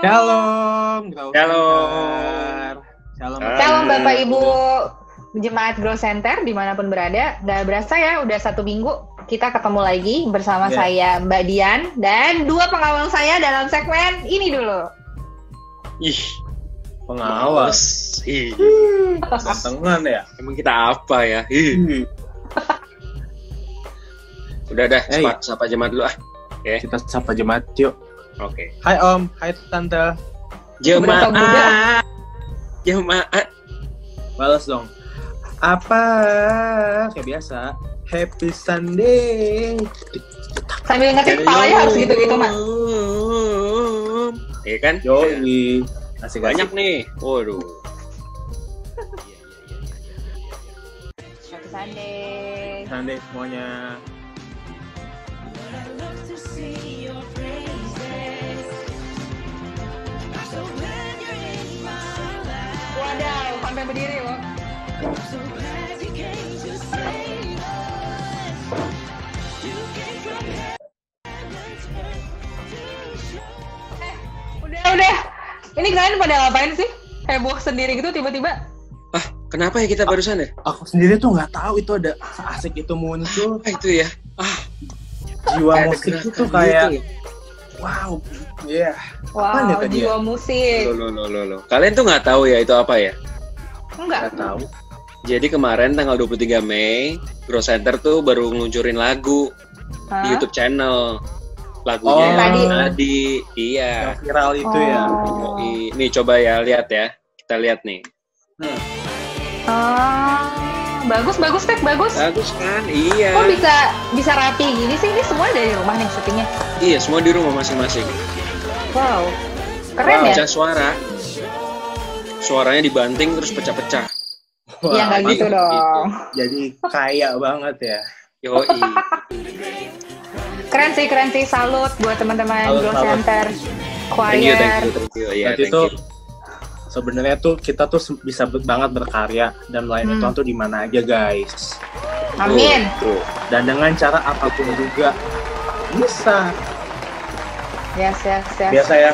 Shalom, Grow Shalom. Center. Shalom. Shalom Bapak Ibu Jemaat Grow Center dimanapun berada. Gak berasa ya, udah 1 minggu kita ketemu lagi bersama saya Mbak Dian dan 2 pengawal saya dalam segmen ini dulu. Ih, Pengawas. Ih, Gantengan ya. emang kita apa ya? Ih. Udah dah, sapa jemaat dulu ah. Oke. Kita sapa jemaat yuk. Oke. Hai Om, hai Tante. Jemaat. Balas dong. Apa? Kayak biasa. Happy Sunday. Sambil ngetik palanya harus gitu-gitu, Mak. Iya kan? Yoi. Asik Banyak nih. Waduh. Happy Sunday. Sunday semuanya. Wadaw, sampai berdiri loh. Udah. Ini kalian pada ngapain sih? Heboh sendiri gitu tiba-tiba. Ah, kenapa ya kita barusan ya? Aku sendiri tuh nggak tahu itu ada asik itu muncul. Apa itu ya? Jiwa Kayak ada musik itu gerakan kayak gitu ya. wow. Iya. Wow, tadi jiwa musik. Loh. Kalian tuh nggak tahu ya itu apa ya? Enggak. Nggak tahu. Jadi kemarin tanggal 23 Mei, Grow Center tuh baru ngeluncurin lagu di YouTube channel. Lagunya yang tadi. Iya. Yang viral itu ya. Nih coba ya, lihat ya. Kita lihat nih. Bagus, Tek, bagus. Bagus kan? Iya. Kok bisa rapi gini sih? Ini semua dari rumah nih syutingnya. Iya, semua di rumah masing-masing. Wow. Keren ya? Pecah suara. Suaranya dibanting terus pecah-pecah. Iya, nggak gitu dong. Jadi kaya banget ya. Yoi. Keren sih. Salut buat teman-teman Grow Center, choir. Thank you. Iya, Berarti thank tuh you. sebenarnya tuh kita tuh bisa banget berkarya dan melayani Tuhan tuh di mana aja guys. Amin. Tuh. Dan dengan cara apapun juga bisa. Yes. Biasa ya.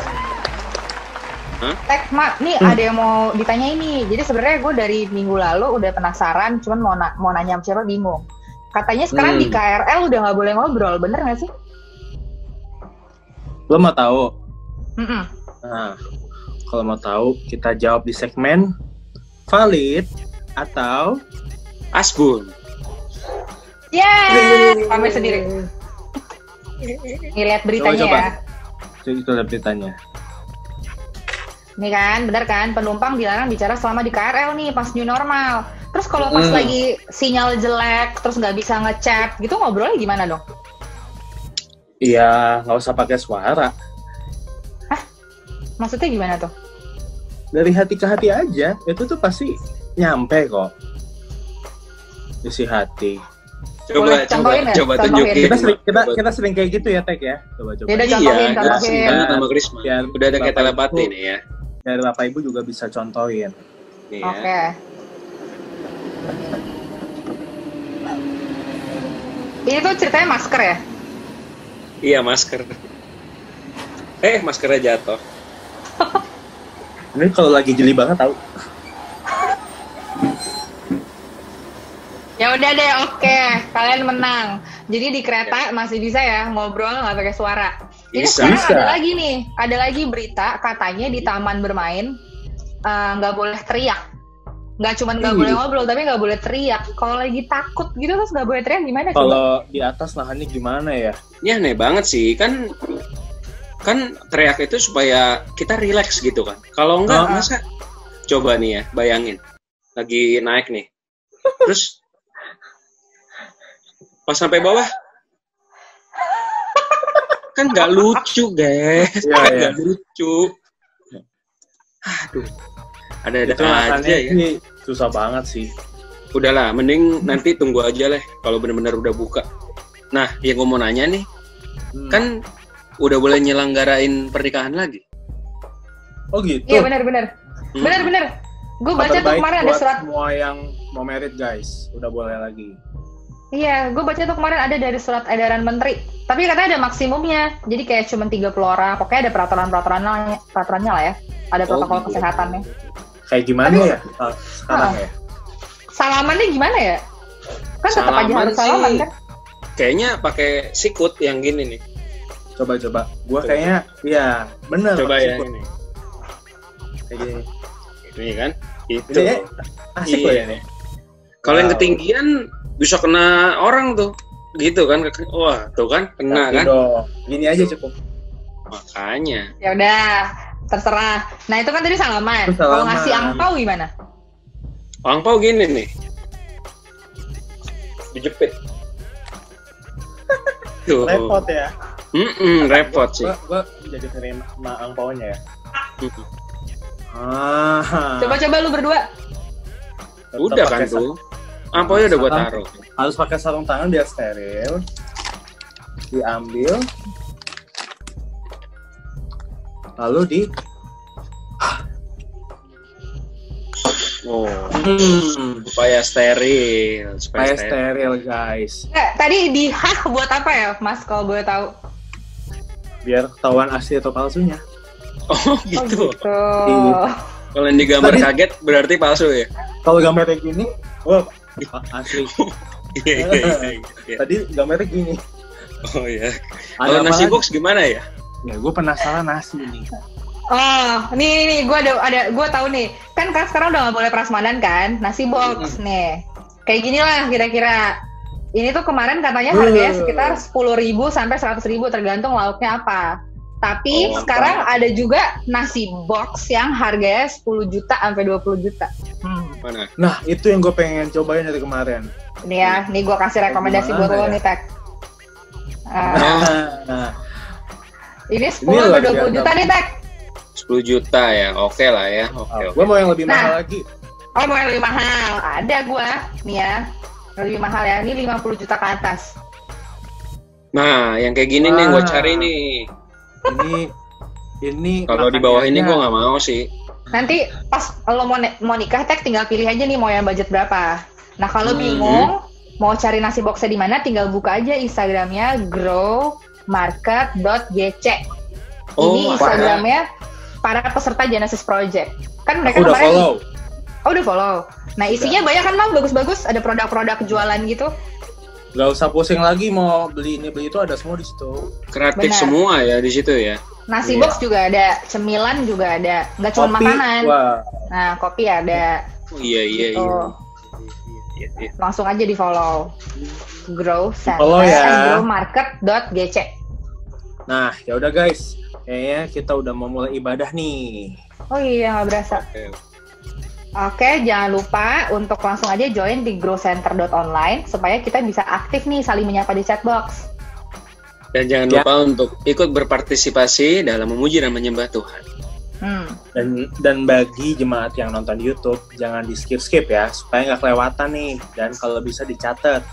Tek, Mak, nih ada yang mau ditanya ini. Jadi sebenarnya gue dari minggu lalu udah penasaran, cuman mau nanya sama siapa bingung. Katanya sekarang di KRL udah nggak boleh ngobrol, bener nggak sih? Lo mau tahu? Nah, kalau mau tahu kita jawab di segmen valid atau Asbun. Yes, sampai sendiri. Nih lihat beritanya coba. ya. Itu lihat beritanya. Nih kan, bener kan, penumpang dilarang bicara selama di KRL nih pas new normal. Terus kalau pas lagi sinyal jelek, terus nggak bisa ngechat, gitu ngobrolnya gimana dong? Iya, nggak usah pakai suara. Hah? Maksudnya gimana tuh? Dari hati ke hati aja, itu tuh pasti nyampe kok. Isi hati. Boleh contohin ya? Coba Contohin. tunjukin. Kita sering kayak gitu ya, Tek ya. Coba. Ya udah contohin. Iya, sama Krisma. Biar Udah ada kayak Bapak telepati Ibu- nih ya. Dari Bapak Ibu juga bisa contohin. Nih ya. Oke. Ini tuh ceritanya masker ya? Iya, masker. Maskernya jatuh. Ini kalau lagi jeli banget tahu. Ya udah deh, oke. Kalian menang. Jadi di kereta masih bisa ya ngobrol nggak pakai suara. Ini Bisa. sekarang ada lagi berita katanya di taman bermain nggak boleh teriak. Nggak cuma nggak boleh ngobrol, tapi nggak boleh teriak. Kalau lagi takut gitu terus nggak boleh teriak gimana? Kalau di atas lahannya gimana ya? Ini aneh banget sih, kan teriak itu supaya kita relax gitu kan. Kalau enggak, masa coba nih ya, bayangin lagi naik nih, terus pas sampai bawah kan nggak lucu guys, nggak lucu. Aduh, ada Itu aja ya. ini susah banget sih. Udahlah, mending nanti tunggu aja lah kalau benar-benar udah buka. Nah, yang gue mau nanya nih, kan udah boleh nyelenggarain pernikahan lagi. Oh gitu. Iya benar. Gue baca tuh kemarin ada surat. Semua yang mau merit guys, udah boleh lagi. Iya, gue baca tuh kemarin ada dari surat edaran menteri. Tapi katanya ada maksimumnya. Jadi kayak cuma 30 orang. Pokoknya ada peraturannya lah ya. Ada protokol kesehatannya. Kayak gimana ya sekarang ya? Salamannya gimana ya? Kan tetap aja harus salaman kan? Kayaknya pakai sikut yang gini nih. Coba. Gua kayaknya iya, bener. Coba ya sikut. ini. Kayak gini. Ini kan? Itu. Ini asik loh ya nih. Kalau yang ketinggian bisa kena orang tuh. Gitu kan. Wah, tuh kan kena kan? Gini aja cukup. Makanya. Ya udah, terserah. Nah, itu kan tadi salaman. Kalau ngasih angpau gimana? Angpau gini nih. Dijepit. Tuh. Repot ya. Repot sih. Gua jadi terima angpaunya ya. Coba lu berdua. Udah kan tuh. Angpaunya udah gua taruh. Harus pakai sarung tangan biar steril. Diambil. Lalu Supaya steril. Supaya steril guys. Tadi buat apa ya Mas kalau boleh tahu? Biar ketahuan asli atau palsunya. Oh gitu. Iya. Kalau yang digambar kaget berarti palsu ya? Kalau gambarnya gini, asli. Iya. Tadi gambarnya gini. Oh iya. Kalau nasi box gimana ya? Ya gue penasaran nasi nih. Oh, nih, gue tahu nih. Kan sekarang udah nggak boleh prasmanan kan, nasi box nih. Kayak gini lah kira-kira. Ini tuh kemarin katanya harganya sekitar 10.000 sampai 100.000 tergantung lauknya apa. Tapi sekarang ada juga nasi box yang harganya 10 juta sampai 20 juta. Mana? Nah, itu yang gue pengen cobain dari kemarin. Ini ya, nih gue kasih rekomendasi buat lo nih, Tek. Ini 10 sampai 20 juta nih, Tek. 10 juta ya, oke lah ya. Oke. Gue mau yang lebih mahal lagi. Oh, mau yang lebih mahal. Ada gue, nih ya. Lebih mahal ya, ini 50 juta ke atas. Nah, yang kayak gini nih yang gue cari nih. Ini kalau di bawah ini gue nggak mau sih. Nanti pas lo mau nikah, Tek, tinggal pilih aja nih mau yang budget berapa. Nah, kalau bingung mau cari nasi boxnya di mana, tinggal buka aja Instagramnya growmarket.gc. Ini Instagramnya para peserta Genesis Project. Kan mereka udah kemarin follow. Udah follow. Nah, isinya banyak kan, Mal, bagus-bagus. Ada produk-produk jualan gitu. Gak usah pusing lagi mau beli ini beli itu, ada semua di situ. Kreatif semua ya di situ ya. Nasi box juga ada, cemilan juga ada, nggak cuma makanan. Nah, kopi ada. Oh, iya. Langsung aja di follow. Grow Center, growmarket.gc. Nah, ya udah guys, kayaknya kita udah mau mulai ibadah nih. Oh iya, nggak berasa. Oke, jangan lupa untuk langsung aja join di growcenter.online supaya kita bisa aktif nih saling menyapa di chatbox. Dan jangan lupa untuk ikut berpartisipasi dalam memuji dan menyembah Tuhan. Dan bagi jemaat yang nonton di YouTube, jangan di skip ya, supaya nggak kelewatan nih. Dan kalau bisa dicatat.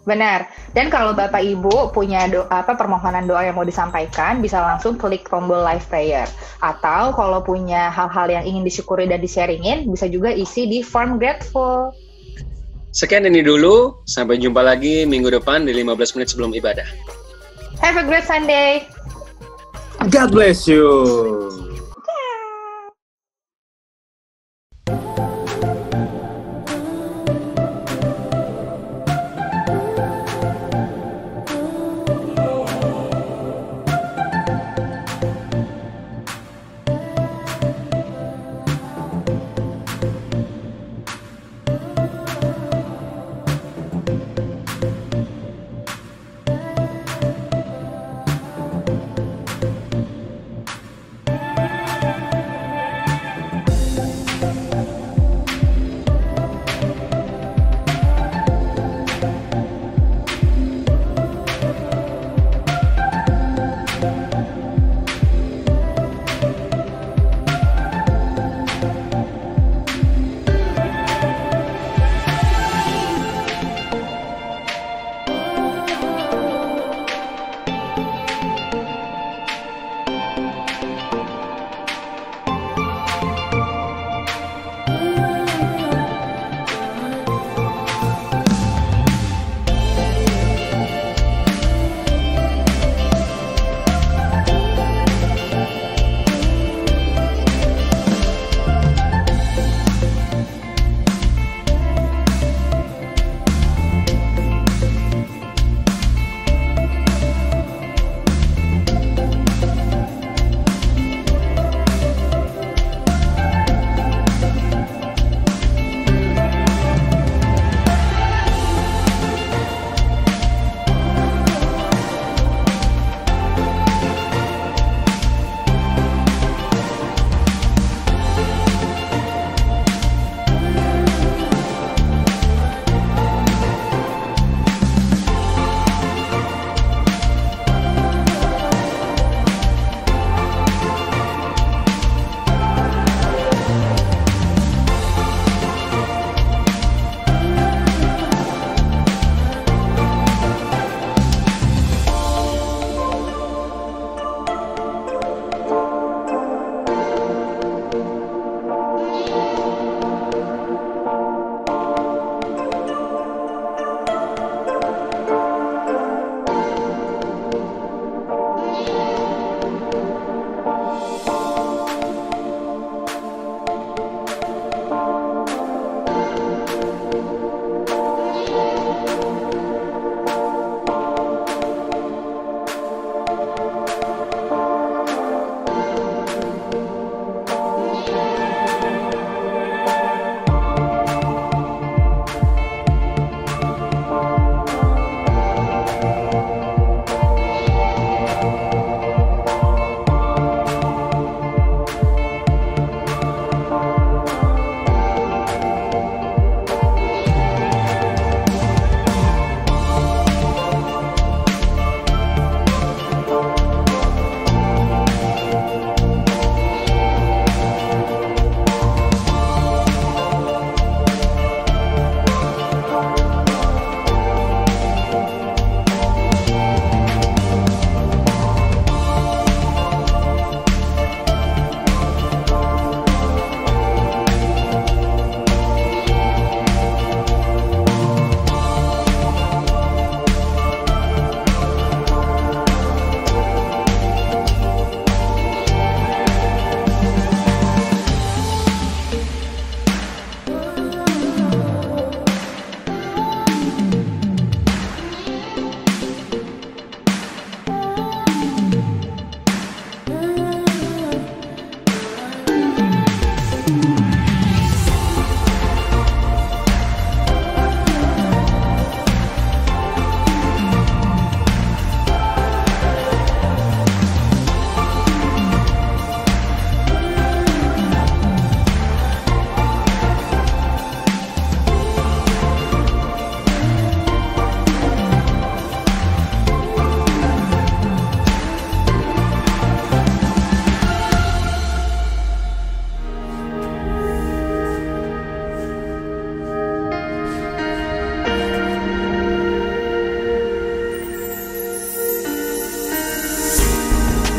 Benar. Dan kalau Bapak Ibu punya permohonan doa yang mau disampaikan, bisa langsung klik tombol live prayer. Atau kalau punya hal-hal yang ingin disyukuri dan di-sharingin, bisa juga isi di form grateful. Sekian ini dulu, sampai jumpa lagi minggu depan di 15 menit sebelum ibadah. Have a great Sunday. God bless you.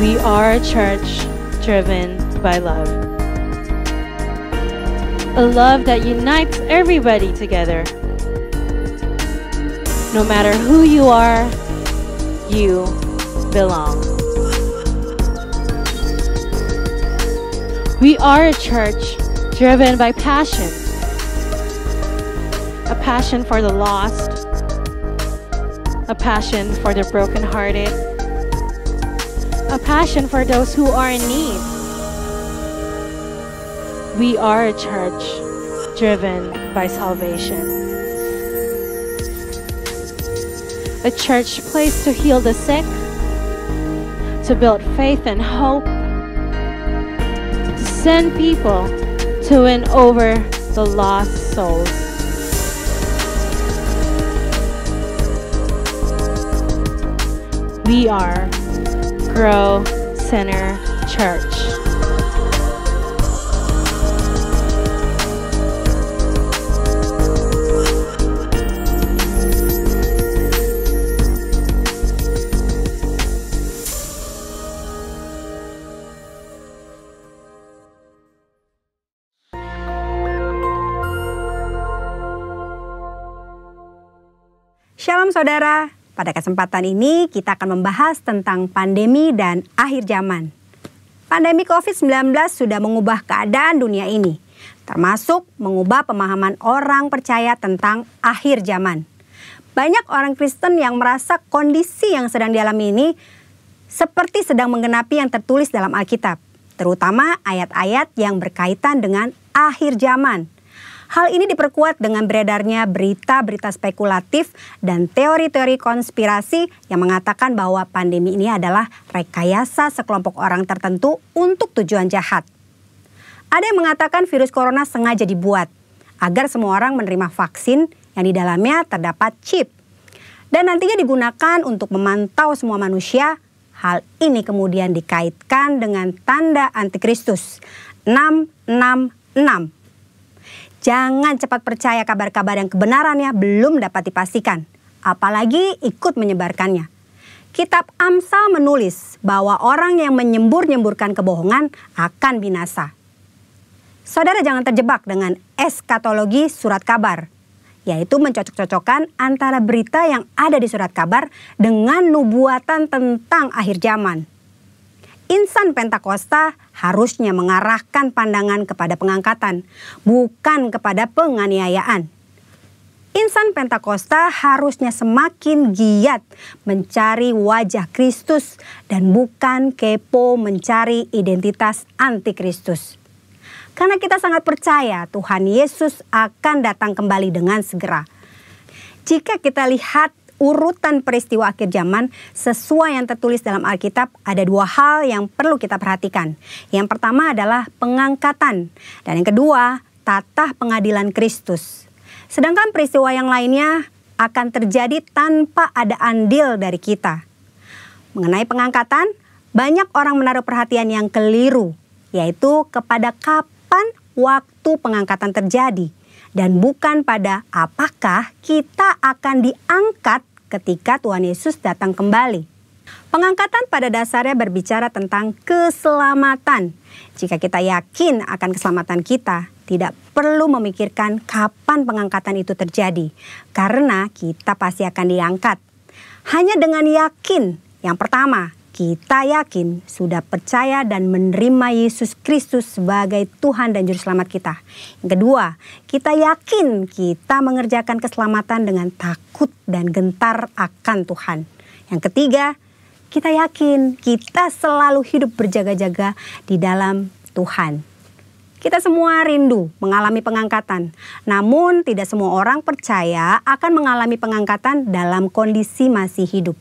We are a church driven by love. A love that unites everybody together. No matter who you are, you belong. We are a church driven by passion. A passion for the lost. A passion for the brokenhearted. A passion for those who are in need. We are a church driven by salvation. A church placed to heal the sick, to build faith and hope, to send people to win over the lost souls. We are Grow Center Church. Shalom saudara. Pada kesempatan ini kita akan membahas tentang pandemi dan akhir zaman. Pandemi COVID-19 sudah mengubah keadaan dunia ini, termasuk mengubah pemahaman orang percaya tentang akhir zaman. Banyak orang Kristen yang merasa kondisi yang sedang dialami ini seperti sedang menggenapi yang tertulis dalam Alkitab, terutama ayat-ayat yang berkaitan dengan akhir zaman. Hal ini diperkuat dengan beredarnya berita-berita spekulatif dan teori-teori konspirasi yang mengatakan bahwa pandemi ini adalah rekayasa sekelompok orang tertentu untuk tujuan jahat. Ada yang mengatakan virus corona sengaja dibuat agar semua orang menerima vaksin yang di dalamnya terdapat chip dan nantinya digunakan untuk memantau semua manusia. Hal ini kemudian dikaitkan dengan tanda antikristus 666. Jangan cepat percaya kabar-kabar yang kebenarannya belum dapat dipastikan, apalagi ikut menyebarkannya. Kitab Amsal menulis bahwa orang yang menyembur-nyemburkan kebohongan akan binasa. Saudara jangan terjebak dengan eskatologi surat kabar, yaitu mencocok-cocokkan antara berita yang ada di surat kabar dengan nubuatan tentang akhir zaman. Insan Pentakosta harusnya mengarahkan pandangan kepada pengangkatan, bukan kepada penganiayaan. Insan Pentakosta harusnya semakin giat mencari wajah Kristus dan bukan kepo mencari identitas antikristus. Karena kita sangat percaya Tuhan Yesus akan datang kembali dengan segera. Jika kita lihat urutan peristiwa akhir zaman sesuai yang tertulis dalam Alkitab, ada dua hal yang perlu kita perhatikan. Yang pertama adalah pengangkatan dan yang kedua tatah pengadilan Kristus. Sedangkan peristiwa yang lainnya akan terjadi tanpa ada andil dari kita. Mengenai pengangkatan, banyak orang menaruh perhatian yang keliru, yaitu kepada kapan waktu pengangkatan terjadi dan bukan pada apakah kita akan diangkat ketika Tuhan Yesus datang kembali. Pengangkatan pada dasarnya berbicara tentang keselamatan. Jika kita yakin akan keselamatan kita, tidak perlu memikirkan kapan pengangkatan itu terjadi, karena kita pasti akan diangkat. Hanya dengan yakin, yang pertama, kita yakin sudah percaya dan menerima Yesus Kristus sebagai Tuhan dan Juru Selamat kita. Yang kedua, kita yakin kita mengerjakan keselamatan dengan takut dan gentar akan Tuhan. Yang ketiga, kita yakin kita selalu hidup berjaga-jaga di dalam Tuhan. Kita semua rindu mengalami pengangkatan, namun tidak semua orang percaya akan mengalami pengangkatan dalam kondisi masih hidup.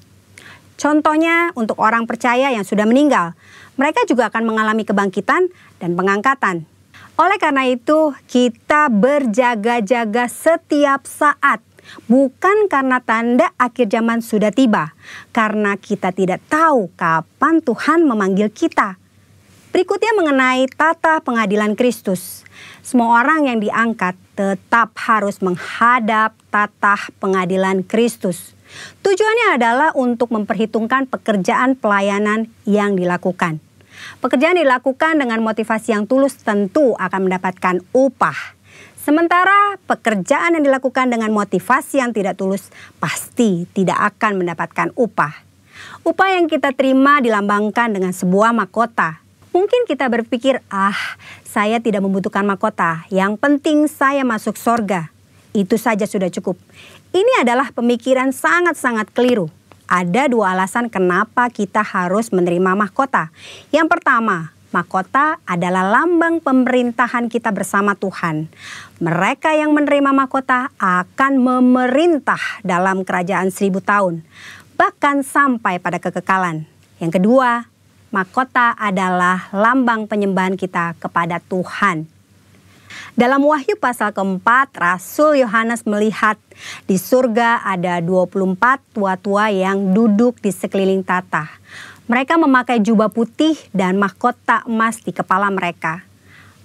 Contohnya untuk orang percaya yang sudah meninggal, mereka juga akan mengalami kebangkitan dan pengangkatan. Oleh karena itu, kita berjaga-jaga setiap saat, bukan karena tanda akhir zaman sudah tiba, karena kita tidak tahu kapan Tuhan memanggil kita. Berikutnya mengenai tata pengadilan Kristus. Semua orang yang diangkat tetap harus menghadap tata pengadilan Kristus. Tujuannya adalah untuk memperhitungkan pekerjaan pelayanan yang dilakukan. Pekerjaan dilakukan dengan motivasi yang tulus tentu akan mendapatkan upah. Sementara pekerjaan yang dilakukan dengan motivasi yang tidak tulus pasti tidak akan mendapatkan upah. Upah yang kita terima dilambangkan dengan sebuah mahkota. Mungkin kita berpikir, saya tidak membutuhkan mahkota, yang penting saya masuk sorga. Itu saja sudah cukup. Ini adalah pemikiran sangat-sangat keliru. Ada 2 alasan kenapa kita harus menerima mahkota. Yang pertama, mahkota adalah lambang pemerintahan kita bersama Tuhan. Mereka yang menerima mahkota akan memerintah dalam kerajaan 1000 tahun, bahkan sampai pada kekekalan. Yang kedua, mahkota adalah lambang penyembahan kita kepada Tuhan. Dalam Wahyu pasal keempat, Rasul Yohanes melihat di surga ada 24 tua-tua yang duduk di sekeliling tahta. Mereka memakai jubah putih dan mahkota emas di kepala mereka.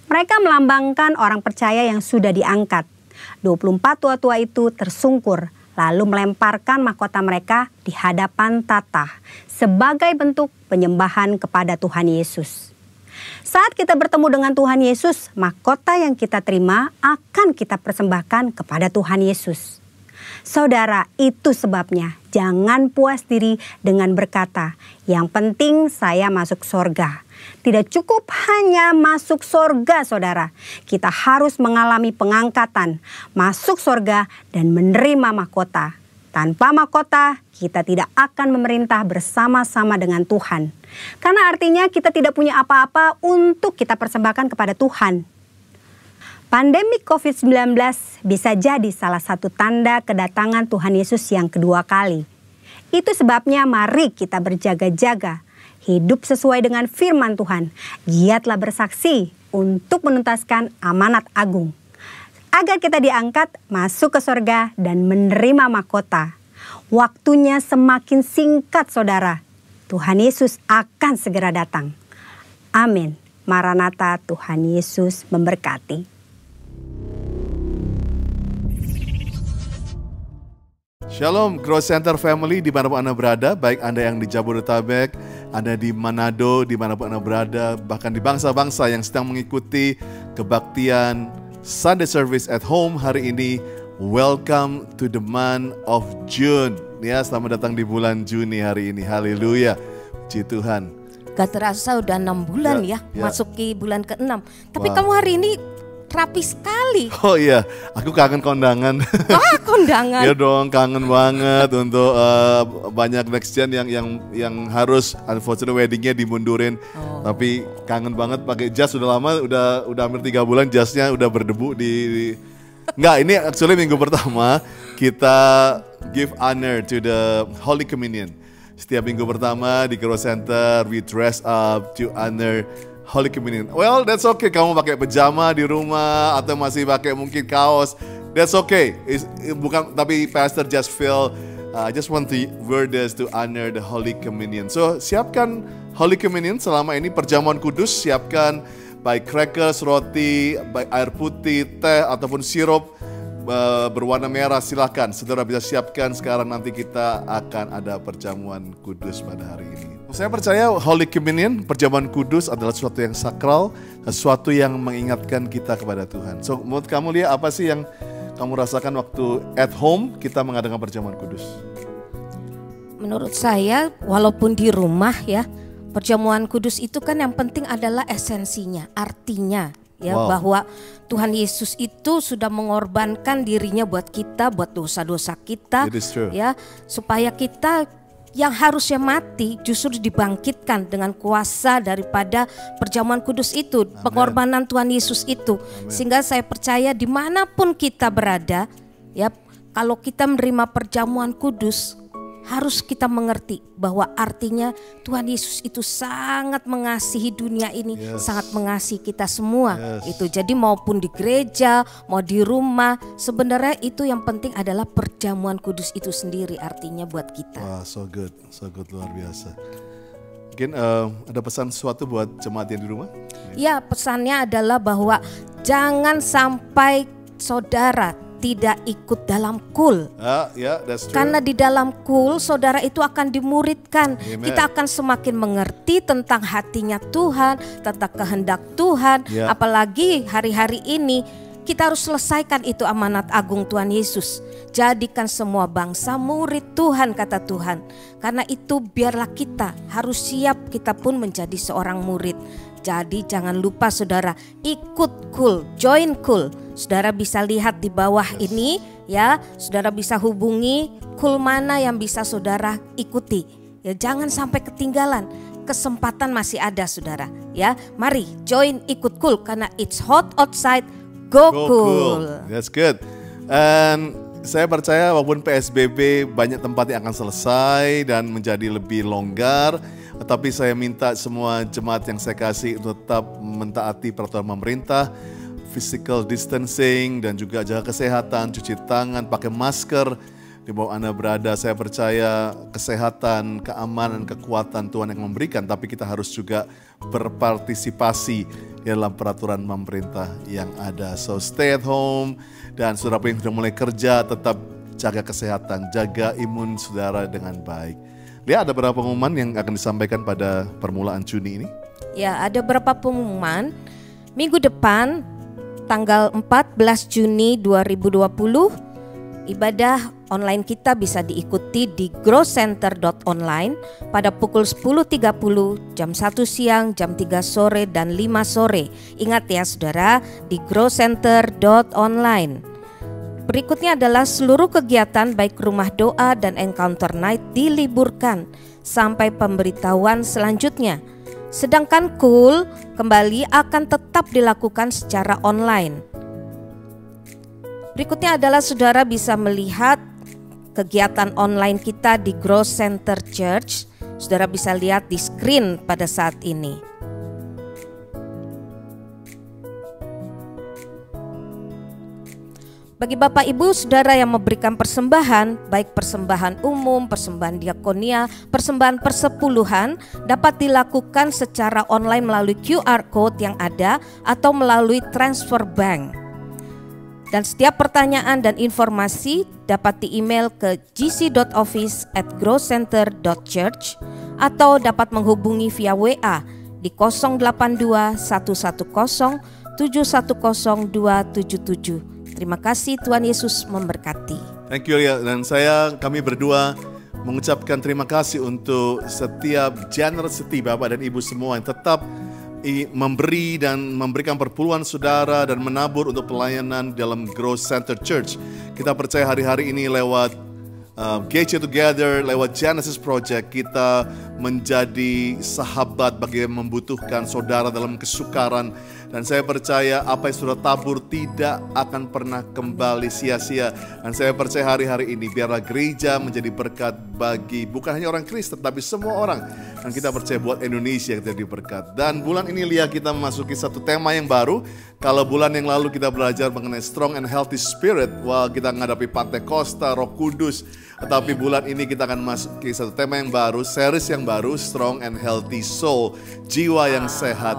Mereka melambangkan orang percaya yang sudah diangkat. 24 tua-tua itu tersungkur, lalu melemparkan mahkota mereka di hadapan tahta sebagai bentuk penyembahan kepada Tuhan Yesus. Saat kita bertemu dengan Tuhan Yesus, mahkota yang kita terima akan kita persembahkan kepada Tuhan Yesus. Saudara, itu sebabnya jangan puas diri dengan berkata, yang penting saya masuk sorga. Tidak cukup hanya masuk sorga, saudara. Kita harus mengalami pengangkatan, masuk sorga dan menerima mahkota. Tanpa mahkota, kita tidak akan memerintah bersama-sama dengan Tuhan. Karena artinya kita tidak punya apa-apa untuk kita persembahkan kepada Tuhan. Pandemi COVID-19 bisa jadi salah satu tanda kedatangan Tuhan Yesus yang kedua kali. Itu sebabnya mari kita berjaga-jaga, hidup sesuai dengan firman Tuhan, giatlah bersaksi untuk menuntaskan amanat agung. Agar kita diangkat masuk ke sorga dan menerima mahkota. Waktunya semakin singkat, saudara. Tuhan Yesus akan segera datang. Amin. Maranatha, Tuhan Yesus memberkati. Shalom Growth Center Family dimanapun Anda berada, baik Anda yang di Jabodetabek, Anda di Manado, dimanapun Anda berada, bahkan di bangsa-bangsa yang sedang mengikuti kebaktian Sunday Service at Home hari ini. Welcome to the month of June. Ya, selamat datang di bulan Juni hari ini. Haleluya. Puji Tuhan. Gak terasa udah 6 bulan ya, masuki bulan ke-6. Tapi kamu hari ini rapi sekali. Oh iya, aku kangen kondangan. Kondangan. Ya dong, kangen banget untuk banyak next gen yang harus unfortunately weddingnya dimundurin. Tapi kangen banget pakai jas, udah lama, udah hampir 3 bulan jasnya udah berdebu di Enggak, ini actually minggu pertama kita give honor to the Holy Communion. Setiap minggu pertama di Growth Center we dress up to honor Holy Communion. Well, that's okay. Kamu pakai pajama di rumah atau masih pakai mungkin kaos, that's okay. Bukan, tapi Pastor just feel I just want to wear this to honor the Holy Communion. So siapkan Holy Communion selama ini perjamuan kudus, siapkan baik crackers, roti, baik air putih, teh ataupun sirup berwarna merah, silakan. Saudara bisa siapkan sekarang, nanti kita akan ada perjamuan kudus pada hari ini. Saya percaya Holy Communion, perjamuan kudus adalah sesuatu yang sakral, sesuatu yang mengingatkan kita kepada Tuhan. So menurut kamu, Lia, apa sih yang kamu rasakan waktu at home kita mengadakan perjamuan kudus? Menurut saya, walaupun di rumah ya, perjamuan kudus itu kan yang penting adalah esensinya, artinya ya, bahwa Tuhan Yesus itu sudah mengorbankan dirinya buat kita, buat dosa-dosa kita, ya, supaya kita yang harusnya mati justru dibangkitkan dengan kuasa daripada perjamuan kudus itu. Amen. Pengorbanan Tuhan Yesus itu. Amen. Sehingga saya percaya dimanapun kita berada, ya, kalau kita menerima perjamuan kudus, harus kita mengerti bahwa artinya Tuhan Yesus itu sangat mengasihi dunia ini, sangat mengasihi kita semua. Itu jadi maupun di gereja, mau di rumah, sebenarnya itu yang penting adalah perjamuan kudus itu sendiri artinya buat kita. Wah, so good luar biasa. Mungkin ada pesan sesuatu buat jemaat yang di rumah? Ya, pesannya adalah bahwa jangan sampai saudara tidak ikut dalam kul. That's true. Karena di dalam kul saudara itu akan dimuridkan. Amen. Kita akan semakin mengerti tentang hatinya Tuhan, tentang kehendak Tuhan. Apalagi hari-hari ini kita harus selesaikan itu amanat agung Tuhan Yesus. Jadikan semua bangsa murid Tuhan, kata Tuhan. Karena itu biarlah kita harus siap, kita pun menjadi seorang murid. Jadi jangan lupa saudara, ikut kul, join kul. Saudara bisa lihat di bawah ini ya, saudara bisa hubungi kul mana yang bisa saudara ikuti. Ya, jangan sampai ketinggalan. Kesempatan masih ada saudara. Ya, mari join ikut kul karena it's hot outside, go cool. That's good. And saya percaya walaupun PSBB banyak tempat yang akan selesai dan menjadi lebih longgar, tetapi saya minta semua jemaat yang saya kasih tetap mentaati peraturan pemerintah, physical distancing dan juga jaga kesehatan, cuci tangan, pakai masker di bawah Anda berada. Saya percaya kesehatan, keamanan, kekuatan Tuhan yang memberikan, tapi kita harus juga berpartisipasi dalam peraturan pemerintah yang ada. So stay at home, dan saudara yang sudah mulai kerja tetap jaga kesehatan, jaga imun saudara dengan baik. Lihat ada beberapa pengumuman yang akan disampaikan pada permulaan Juni ini. Ya, ada beberapa pengumuman. Minggu depan tanggal 14 Juni 2020 ibadah online kita bisa diikuti di growcenter.online pada pukul 10.30, jam 1 siang, jam 3 sore, dan 5 sore. Ingat ya saudara, di growcenter.online. Berikutnya adalah seluruh kegiatan baik rumah doa dan encounter night diliburkan sampai pemberitahuan selanjutnya. Sedangkan kul kembali akan tetap dilakukan secara online. Berikutnya adalah saudara bisa melihat kegiatan online kita di Grow Center Church. Saudara bisa lihat di screen pada saat ini. Bagi Bapak Ibu Saudara yang memberikan persembahan, baik persembahan umum, persembahan diakonia, persembahan persepuluhan, dapat dilakukan secara online melalui QR Code yang ada atau melalui transfer bank. Dan setiap pertanyaan dan informasi dapat di-email ke gc.office@growcenter.church atau dapat menghubungi via WA di 082 110 710 277. Terima kasih, Tuhan Yesus memberkati. Thank you, Lia. Dan kami berdua mengucapkan terima kasih untuk setiap generosity Bapak dan Ibu semua yang tetap memberi dan memberikan perpuluhan saudara dan menabur untuk pelayanan dalam Grow Center Church. Kita percaya hari-hari ini lewat GC Together, lewat Genesis Project, kita menjadi sahabat bagi yang membutuhkan saudara dalam kesukaran. Dan saya percaya apa yang sudah tabur tidak akan pernah kembali sia-sia. Dan saya percaya hari-hari ini biarlah gereja menjadi berkat bagi bukan hanya orang Kristen tapi semua orang. Dan kita percaya buat Indonesia kita jadi berkat. Dan bulan ini lihat kita memasuki satu tema yang baru. Kalau bulan yang lalu kita belajar mengenai strong and healthy spirit, kita menghadapi Pantekosta, Roh Kudus. Tetapi bulan ini kita akan masuki satu tema yang baru, series yang baru, strong and healthy soul, jiwa yang sehat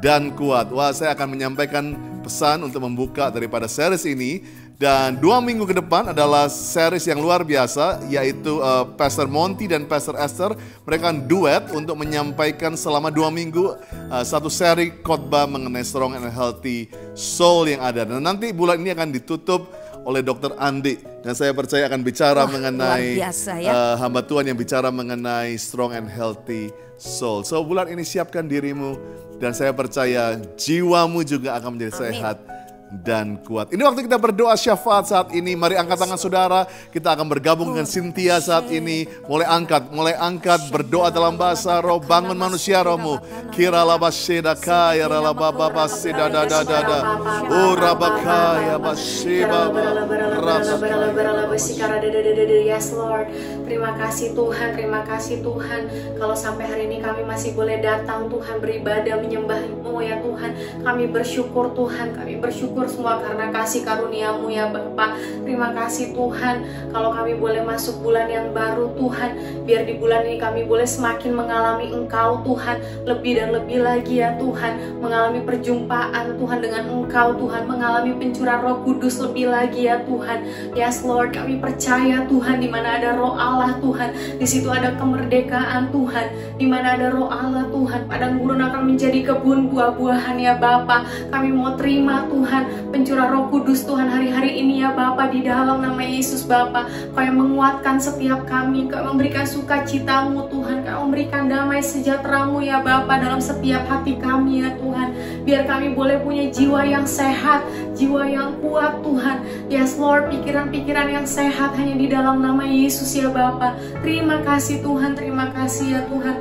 dan kuat. Saya akan menyampaikan pesan untuk membuka daripada series ini. Dan 2 minggu ke depan adalah series yang luar biasa, yaitu Pastor Monty dan Pastor Esther. Mereka duet untuk menyampaikan selama 2 minggu satu seri khotbah mengenai strong and healthy soul yang ada. Dan nanti bulan ini akan ditutup oleh Dr. Andi. Dan saya percaya akan bicara mengenai biasa, ya? hamba Tuhan yang bicara mengenai strong and healthy soul. So bulan ini siapkan dirimu. Dan saya percaya jiwamu juga akan menjadi sehat dan kuat. Ini waktu kita berdoa syafaat saat ini. Mari angkat tangan saudara. Kita akan bergabung dengan Cynthia saat ini. Mulai angkat berdoa dalam bahasa roh. Bangun manusia rohmu. Kira labaseda kaya ralababa baseda dada. Urabakaya baseba. Yes Lord. Terima kasih Tuhan, terima kasih Tuhan. Kalau sampai hari ini kami masih boleh datang Tuhan beribadah menyembah-Mu ya Tuhan. Kami bersyukur Tuhan, kami bersyukur semua karena kasih karunia-Mu ya Bapa. Terima kasih Tuhan. Kalau kami boleh masuk bulan yang baru Tuhan, biar di bulan ini kami boleh semakin mengalami Engkau Tuhan, lebih dan lebih lagi ya Tuhan, mengalami perjumpaan Tuhan dengan Engkau Tuhan, mengalami pencurahan Roh Roh Kudus lebih lagi ya Tuhan. Yes Lord, kami percaya Tuhan, di mana ada Roh Allah Tuhan, di situ ada kemerdekaan Tuhan. Di mana ada Roh Allah Tuhan, padang gurun akan menjadi kebun buah-buahan ya Bapa. Kami mau terima Tuhan pencurah Roh Kudus Tuhan hari-hari ini ya Bapa, di dalam nama Yesus Bapa. Kau yang menguatkan setiap kami, Kau memberikan sukacitamu Tuhan, Kau memberikan damai sejahtera-Mu ya Bapa dalam setiap hati kami ya Tuhan. Biar kami boleh punya jiwa yang sehat, jiwa yang kuat Tuhan. Yes Lord, pikiran-pikiran yang sehat hanya di dalam nama Yesus ya Bapa. Terima kasih Tuhan, terima kasih ya Tuhan.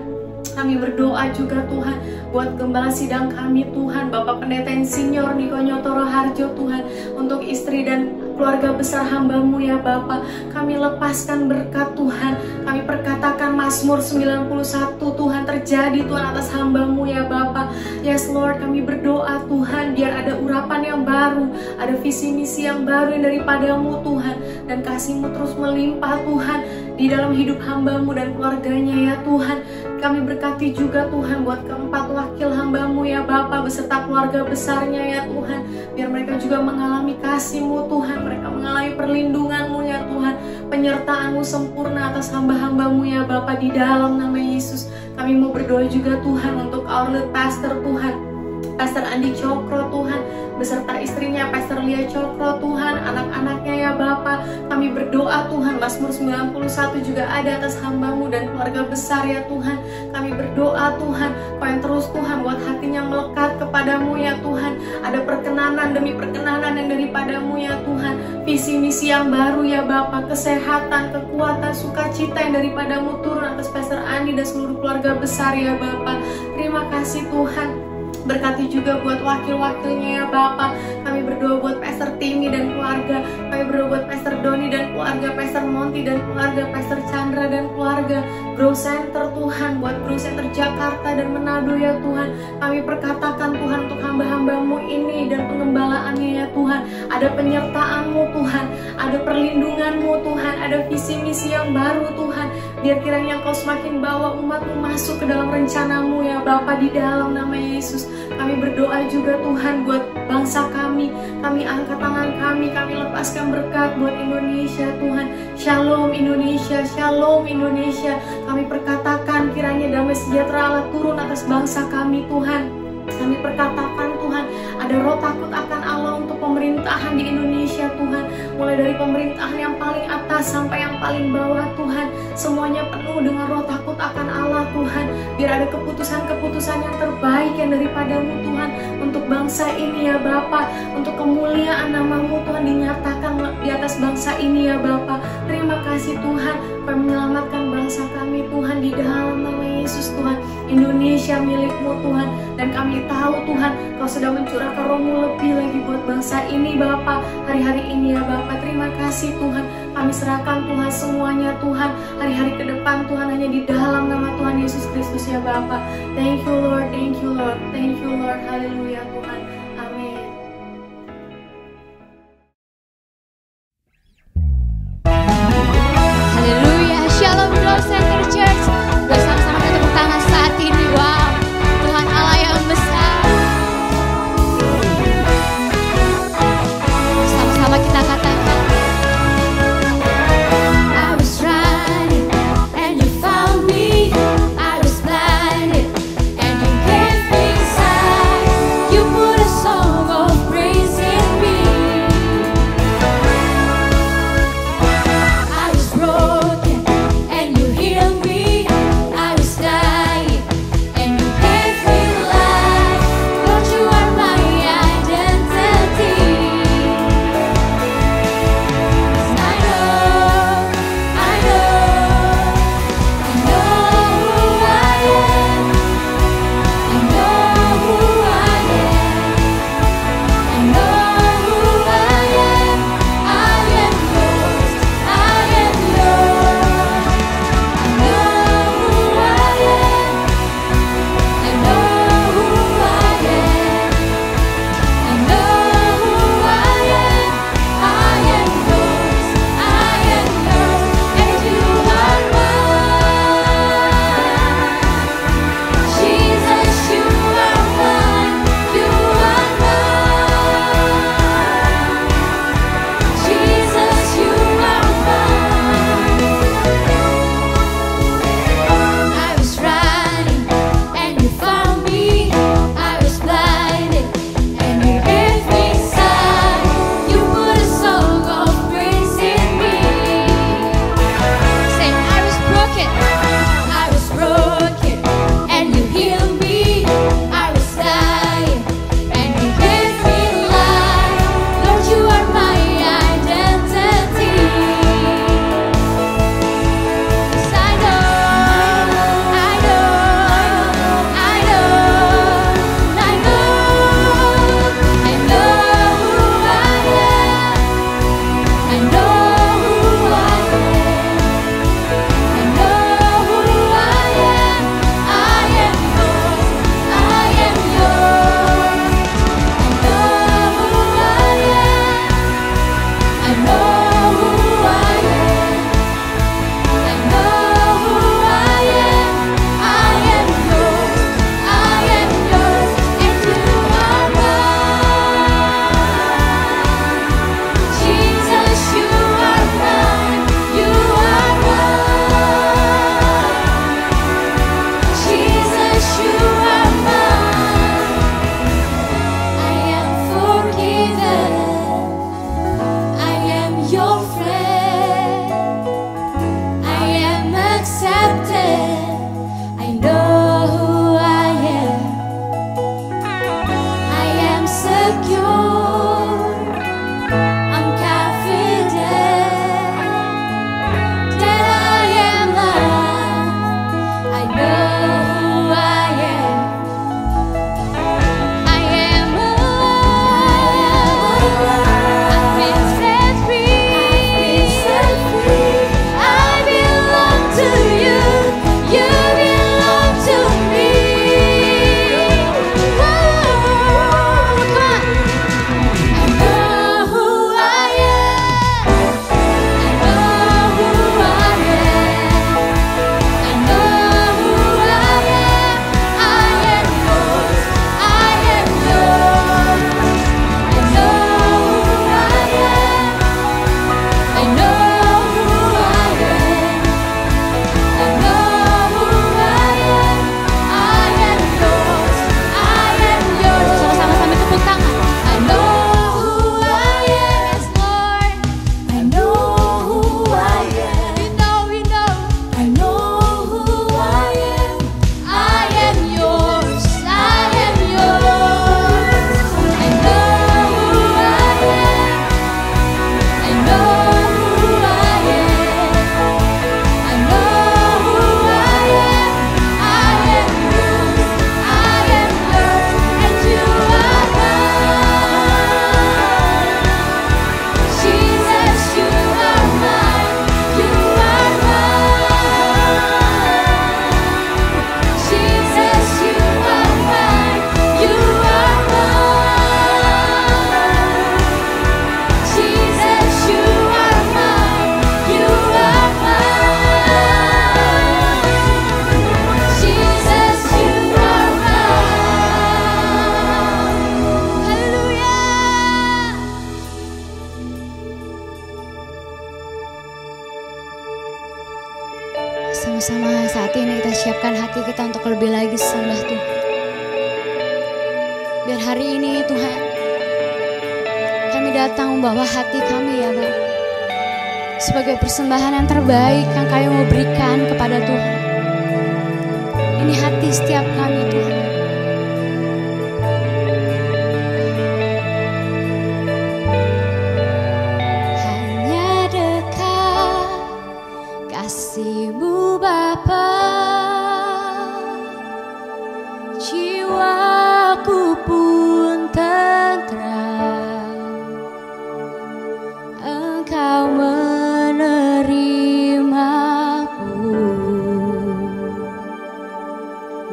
Kami berdoa juga Tuhan buat gembala sidang kami Tuhan, Bapak Pendeta Insinyur Niko Nyotoro Harjo Tuhan, untuk istri dan keluarga besar hamba-Mu ya Bapa. Kami lepaskan berkat Tuhan, kami perkatakan Mazmur 91 Tuhan terjadi Tuhan atas hamba-Mu ya Bapa. Yes Lord, kami berdoa Tuhan biar ada urapan yang baru, ada visi misi yang baru yang daripada-Mu Tuhan, dan kasih-Mu terus melimpah Tuhan di dalam hidup hamba-Mu dan keluarganya ya Tuhan. Kami berkati juga Tuhan buat keempat wakil hamba-Mu ya Bapa beserta keluarga besarnya ya Tuhan. Biar mereka juga mengalami kasih-Mu Tuhan, mereka mengalami perlindungan-Mu ya Tuhan, penyertaan-Mu sempurna atas hamba-hamba-Mu ya Bapa, di dalam nama Yesus. Kami mau berdoa juga Tuhan untuk our lead pastor Tuhan, Pastor Andi Cokro Tuhan, beserta istrinya Pastor Lia Cokro Tuhan, anak-anaknya ya Bapa. Kami berdoa Tuhan, Mazmur 91 juga ada atas hamba-Mu dan keluarga besar ya Tuhan. Kami berdoa Tuhan, Kau yang terus Tuhan buat hatinya melekat kepadamu ya Tuhan. Ada perkenanan demi perkenanan yang daripada-Mu ya Tuhan. Visi misi yang baru ya Bapa, kesehatan, kekuatan, sukacita yang daripada-Mu turun atas Pastor Andi dan seluruh keluarga besar ya Bapa. Terima kasih Tuhan. Berkati juga buat wakil-wakilnya ya Bapa. Kami berdoa buat Pastor Timmy dan keluarga. Kami berdoa buat Pastor Doni dan keluarga, Pastor Monty dan keluarga, Pastor Chandra dan keluarga. Grow Center Tuhan, buat Grow Center Jakarta dan Manado ya Tuhan. Kami perkatakan Tuhan untuk hamba-hamba-Mu ini dan pengembalaannya ya Tuhan. Ada penyertaan-Mu Tuhan, ada perlindungan-Mu Tuhan, ada visi misi yang baru Tuhan. Biar kiranya Kau semakin bawa umat-Mu masuk ke dalam rencana-Mu ya Bapa, di dalam nama Yesus. Kami berdoa juga Tuhan buat bangsa kami angkat tangan kami lepaskan berkat buat Indonesia Tuhan. Shalom Indonesia, Shalom Indonesia. Kami perkatakan kiranya damai sejahtera Allah turun atas bangsa kami Tuhan. Kami perkatakan Tuhan, ada roh takut akan Allah untuk pemerintahan di Indonesia Tuhan. Mulai dari pemerintahan yang paling atas sampai yang paling bawah Tuhan, semuanya penuh dengan roh takut akan Allah Tuhan. Biar ada keputusan-keputusan yang terbaik yang daripada-Mu Tuhan, untuk bangsa ini ya Bapa. Untuk kemuliaan nama-Mu Tuhan dinyatakan di atas bangsa ini ya Bapa. Terima kasih Tuhan, Kau menyelamatkan bangsa kami Tuhan, di dalam nama Yesus Tuhan. Indonesia milik-Mu Tuhan, dan kami tahu Tuhan Kau sudah mencurahkan Roh-Mu lebih lagi buat bangsa ini Bapa, hari-hari ini ya Bapa. Terima kasih Tuhan, kami serahkan Tuhan semuanya Tuhan, hari-hari ke depan Tuhan, hanya di dalam nama Tuhan Yesus Kristus ya Bapa. Thank you Lord, thank you Lord, thank you Lord, haleluya Tuhan, amin. Haleluya, Shalom Grow Center Church. Bersama-sama kita tepuk tangan saat ini. Wow, Tuhan Allah yang besar. Sama-sama kita katakan, I was running and you found me. I was blinded and you gave me sight. You put a siapkan hati kita untuk lebih lagi sembah Tuhan. Biar hari ini Tuhan, kami datang membawa hati kami ya Bapa, sebagai persembahan yang terbaik yang kami mau berikan kepada Tuhan. Ini hati setiap kami Tuhan. Hanya dekat kasih-Mu Bapa, jiwaku pun tentram. Engkau menerimaku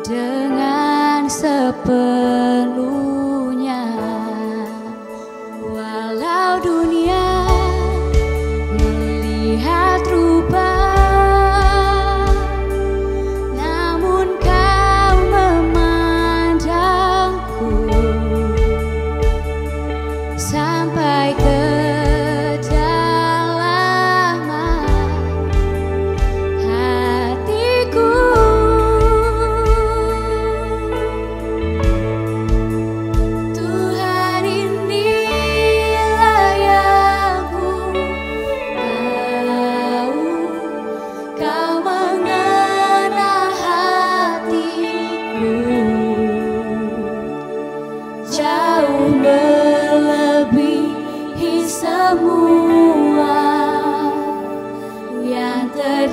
dengan sepenuhnya. Walau dunia melihat rubah, namun Kau memandangku sampai ke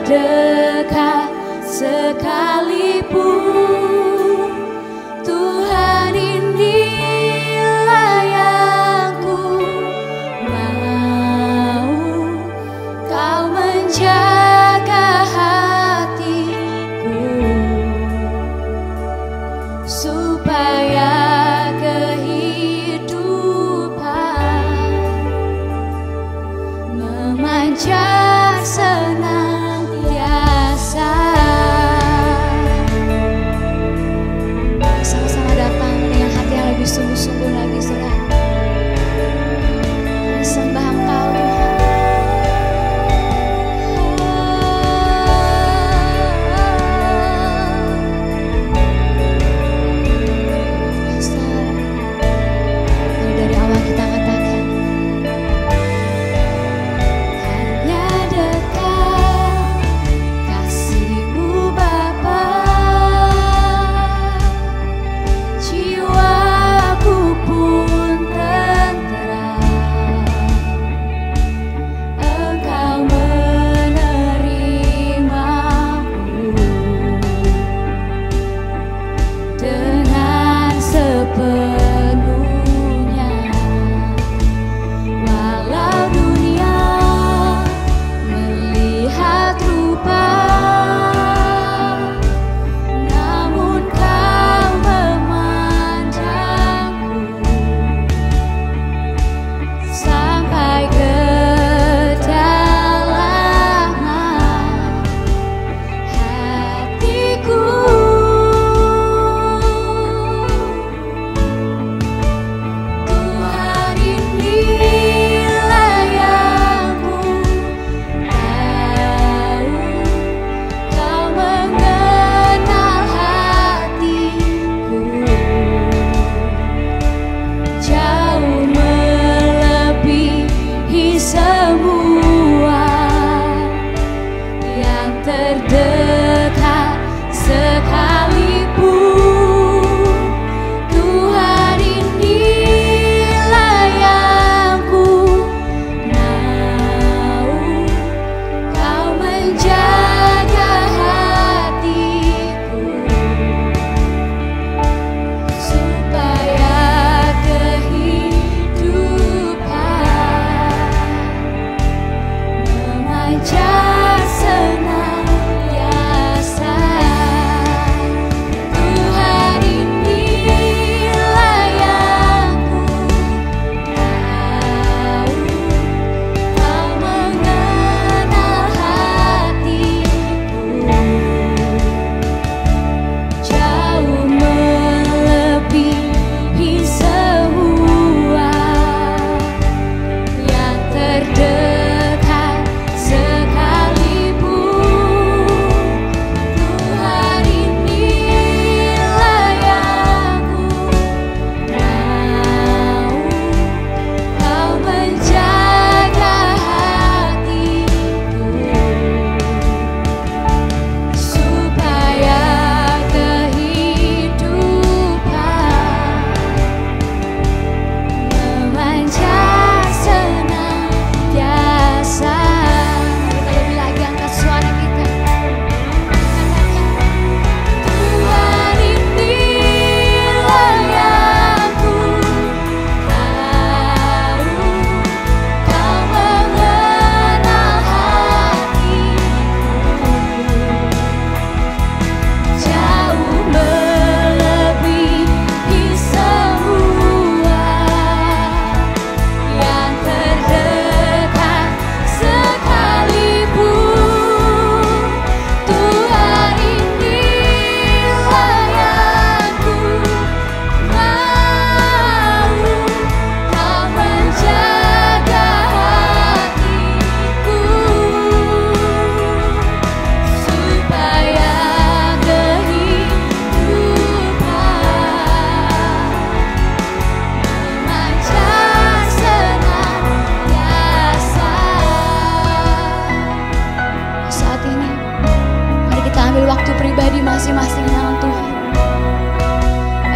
dekat sekalipun. Tuhan, inilah yang ku mau, Kau menjaga hatiku supaya kehidupan memancar senantiasa.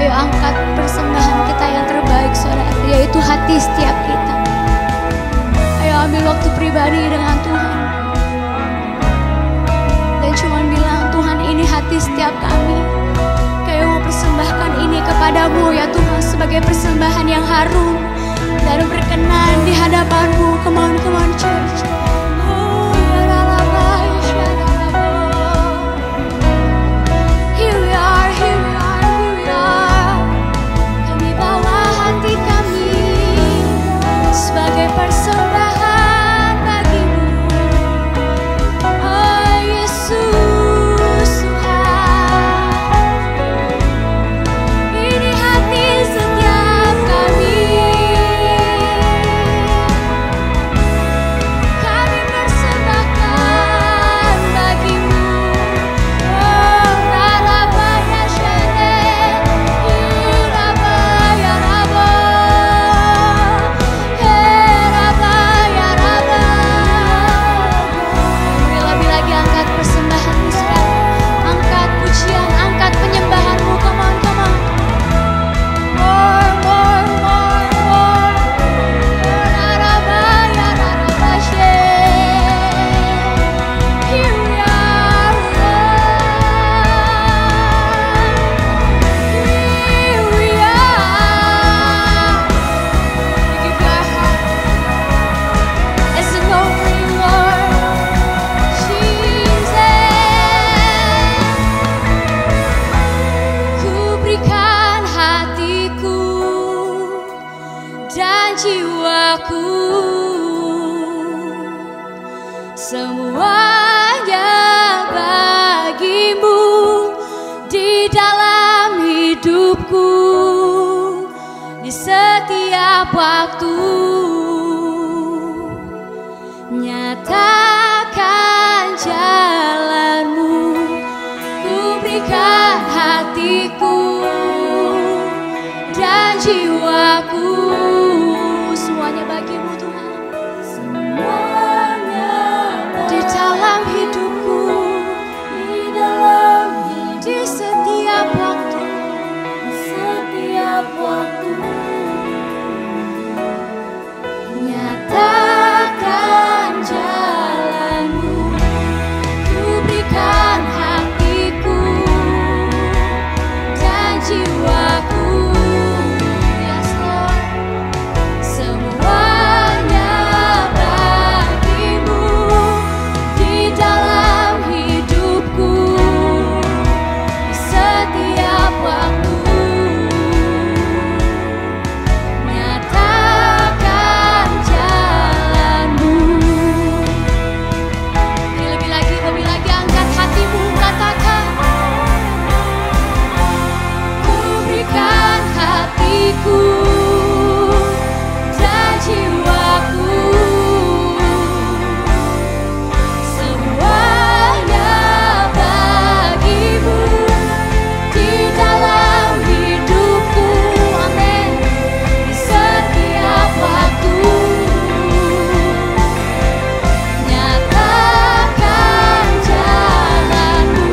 Ayo angkat persembahan kita yang terbaik saudara, yaitu hati setiap kita. Ayo ambil waktu pribadi dengan Tuhan. Dan cuma bilang, Tuhan ini hati setiap kami. Kami mau persembahkan ini kepadamu ya Tuhan, sebagai persembahan yang harum dan berkenan di hadapanmu. Come on, come on church. Sebagai persembahan bagimu, oh Yesus Tuhan. Ini hati setiap kami. Kami persembahkan bagimu, oh Rabaya Shane, Rabaya Rabo. Semuanya bagimu di dalam hidupku, di setiap waktu. Nyatakan jalanmu, ku berikan hatiku dan jiwaku. Semuanya bagimu Tuhan. Semuanya di dalam hidupku, di setiap waktu, nyatakan jalanmu, ku berikan hatiku dan jiwaku. Yes Lord. Semuanya bagimu di dalam hidupku, di setiap waktu. Nyatakan jalanmu. Ini lebih lagi angkat hatimu, katakan. Ku berikan hatiku dan jiwaku. Semuanya bagimu di dalam hidupku. Amin. Di setiap waktu. Nyatakan jalanmu,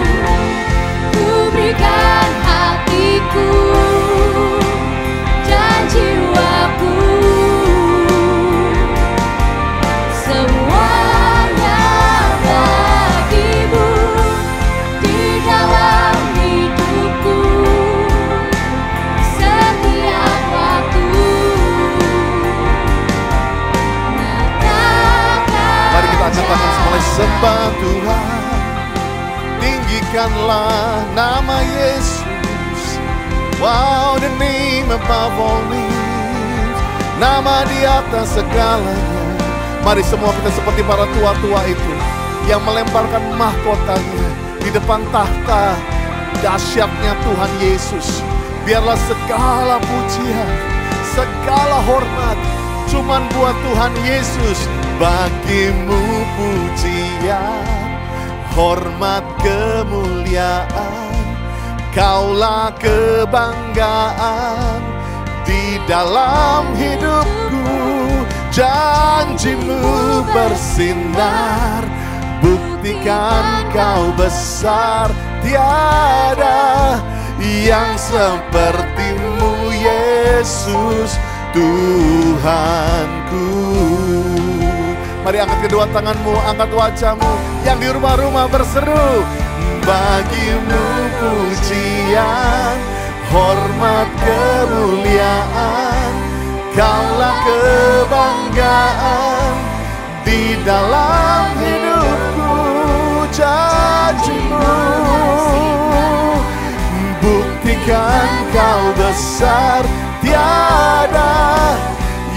ku berikan hatiku dan jiwaku. Semuanya bagimu di dalam hidupku, setiap waktu. Mari kita angkat mulai sembah Tuhan. Tinggikanlah nama Yesus. Wow, the name above all names. Nama di atas segalanya. Mari semua kita seperti para tua-tua itu yang melemparkan mahkotanya di depan tahta dahsyatnya Tuhan Yesus. Biarlah segala pujian, segala hormat cuman buat Tuhan Yesus. Bagimu pujian, hormat, kemuliaan, Kaulah kebanggaan di dalam hidupku. Janjimu bersinar, buktikan Kau besar, tiada yang seperti-Mu Yesus Tuhanku. Mari angkat kedua tanganmu, angkat wajahmu. Yang di rumah-rumah berseru, bagi-Mu pujian, hormat, kemuliaan, Kaulah kebanggaan di dalam hidupku. Janji-Mu, buktikan Kau besar, tiada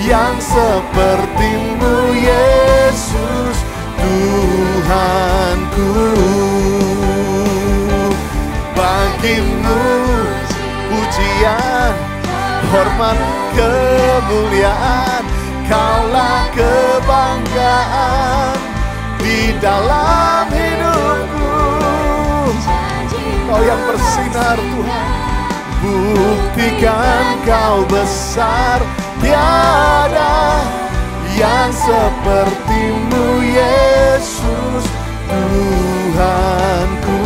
yang seperti-Mu Yesus Tuhanku. Bagi-Mu pujian, hormat, kemuliaan, Kaulah kebanggaan di dalam hidupku. Kau yang bersinar Tuhan, buktikan Kau besar, tiada yang seperti-Mu Yesus Tuhanku.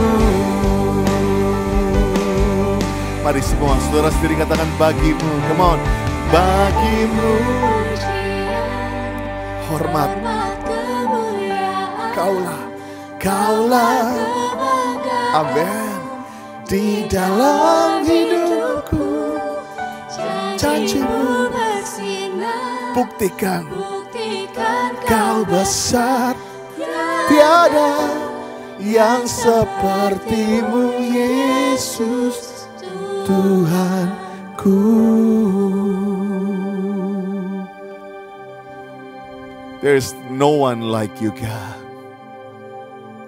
Mari semua saudara sendiri katakan bagi-Mu. Come on. Bagi-Mu hormat, Kaulah amen di dalam hidupku. Janji-Mu, buktikan Kau besar, tiada yang seperti-Mu Yesus Tuhanku. There is no one like You, God.